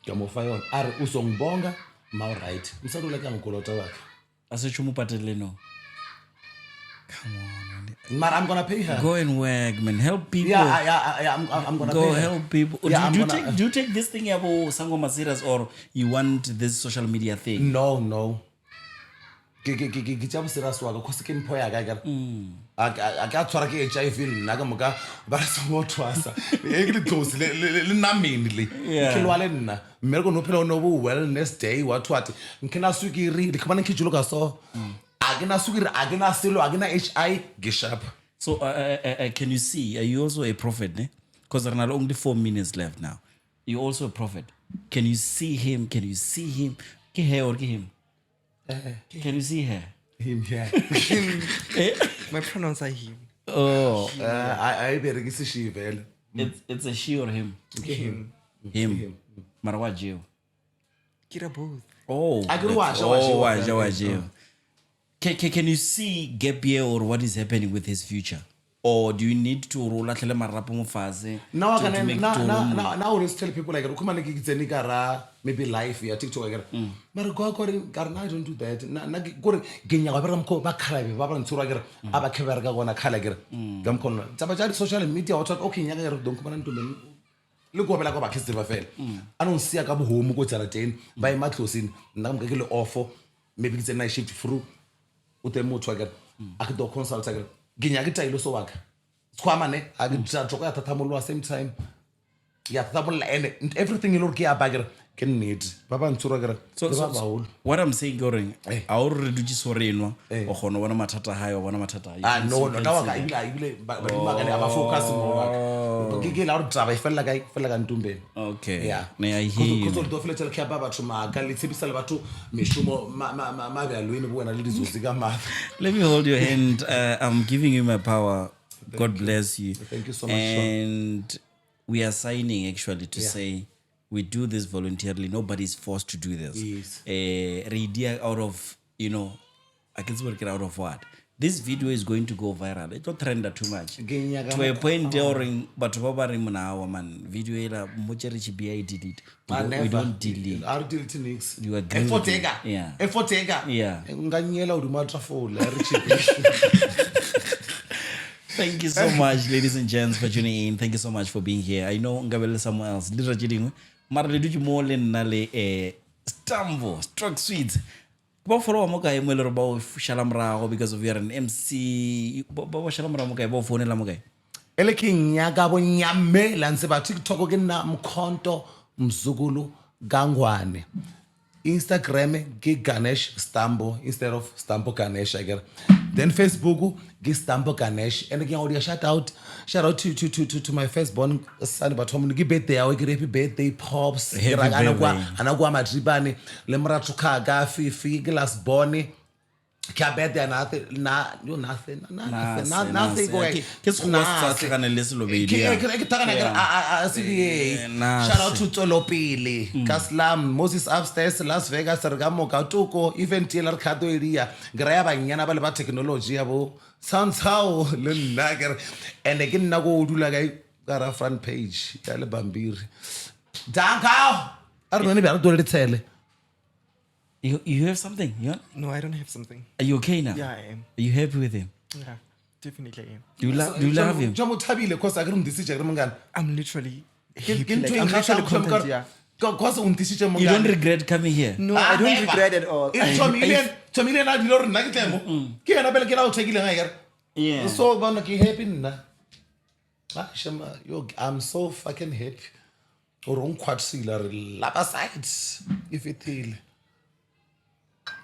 ka mo fa yona are usongibonga ma right msadula ka ngkolota wakhe Asetsho mo patelele no. Come on. but I'm gonna pay her. Go and work, man. Help people. Yeah, I'm gonna Go pay her. help people. Yeah, Do you take this thing about Sangoma serious, or you want this social media thing? No. Ke tsa serious wa ka ke mpho ya ka a ka tshwara ke HIV nna ka moka ba re so twasa e ke le close le namini le ke lwale nna mme go no phela no wellness day what nkena sukiri le khona ke julo ka so agena sukiri agena selo agena HI ge sharp. So can you see, are you also a prophet, ne? Because there are only 4 minutes left now. You're also a prophet. Can you see him? Ke her or ke him? Can you see her? Him here. My pronouns are him. Oh, I berekise she vele. it's a she or him? Him. Mara Jeo. Kira both. Oh, I can watch. Can you see gap year or what is happening with his future? Or do you need to roll at marapo mo fase? Now I always tell people like come on ke kara maybe live ya TikTok like but go karna I don't do that na gore genya ba bera mko ba khalabe ba ba ntsura kere aba khebera ka gona khala kere gam khona taba ja social media what okay nya ka re don't come ntombe le go bela go ba khise ba fela ano sia ka bo home go tsara teng ba e matlosini nna ka ke le offer maybe it's a night shift through o te motho ka a ke do consult ka genya ke tailo so waka skhwama ne a ke tsa tsoka thathamolwa same time ya thathamolla and everything you look ya bagger can need baba ntsura kere so what I'm saying going a o re dutse sorenwa o gona bona mathata hae wa bona mathata hae no na wa ka ibile ba magane aba focus mo wa ke la re taba ifela ka ntumbe okay yeah ne I hear ko do fela tshela ke ba batho ma ka le tsebisa le batho meshumo ma ba lwini bo wena le dizuzi ka ma. Let me hold your hand. I'm giving you my power. God bless you. Thank you so much. And we are signing actually to say we do this voluntarily. Nobody's forced to do this. Yes. Idea out of, I can work it out of what? This video is going to go viral. It don't trend too much. To a point during, but man, video ila mocheri chibi delete. We don't delete. I delete next. You agree? Yeah. Yeah. Nganyela udumatra for Thank you so much, ladies and gents, for tuning in. Thank you so much for being here. I know ngabele somewhere else. Dira jidingwe. Mara le duju mo le nale Stambo, Stroke Sweets. Ba follow mo kae mo le ba o shalamra because of you're an MC. Ba shalamra mo kae ba phone la mo kae. Ele kinyaka bo nyame la nse ba TikTok ke na mkhonto mzukulu gangwane. Instagram ke Ganesh Stambo instead of Stambo Ganesh again. Then Facebook ke Stambo Ganesh and again audio shout out to my firstborn son bathomo ke birthday yawe ke happy birthday pops anakwa madribane le mrathu kha ka fifi ke last born ke birthday nothing go ke se kana le selo be dia ke takana shout out to Tolopile Kaslam Moses upstairs Las Vegas Regamo Katuko even Taylor Kado area graya banyana ba le ba technology yabo sounds how le nagger and again na go dula ka front page ya le bambiri danka a re ne ba re do le tsele. You have something? Yeah? No, I don't have something. Are you okay now? Yeah, I am. Are you happy with him? Yeah, definitely I am. Do you love him? Jamu thabile cause akere mdisije mngani. I'm literally I'm literally content, yeah. Cause undisije mngani. You don't regret coming here? No, I don't regret at all. Tomile na dilo re nna ke tlemo. Ke yena bele ke la o thekile nga yere. Yeah. So bona ke happy nna. Shema, I'm so fucking happy. O rong kwatsila re lapa side if it is.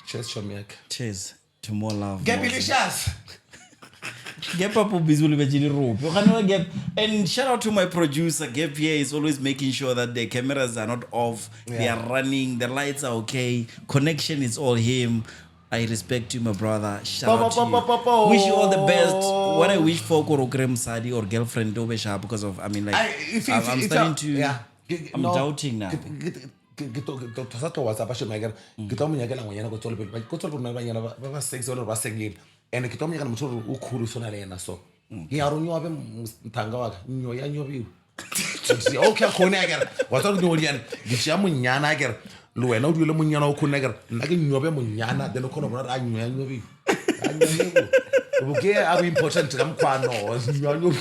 Cheers, Chomiak. Cheers to more love. Get delicious. Get Papu Bizuli Vegini Rope. And shout out to my producer, Gap here is always making sure that the cameras are not off. They are running, the lights are okay, connection is all him. I respect you, my brother. Shout out to you. Wish you all the best. What I wish for Korokre Sadi or girlfriend Dobesha because of, I mean, like, I'm starting to, I'm doubting now. Ke sa to WhatsApp she maker ke to monyakela ngonyana go tsole pele go tsole bona banyana ba 6 ba sengile and ke to monyakela motho o khulu sona le yena so ke ya ronyo abe mthanga wa nyo ya nyobiwe okay khone akere wa tswa go nyodiana ke tsia monyana akere le wena o dule monyana o khone akere nna ke nyobe monyana then o khona bona ra nyo ya nyobiwe o ke a important ka mkhwano nyo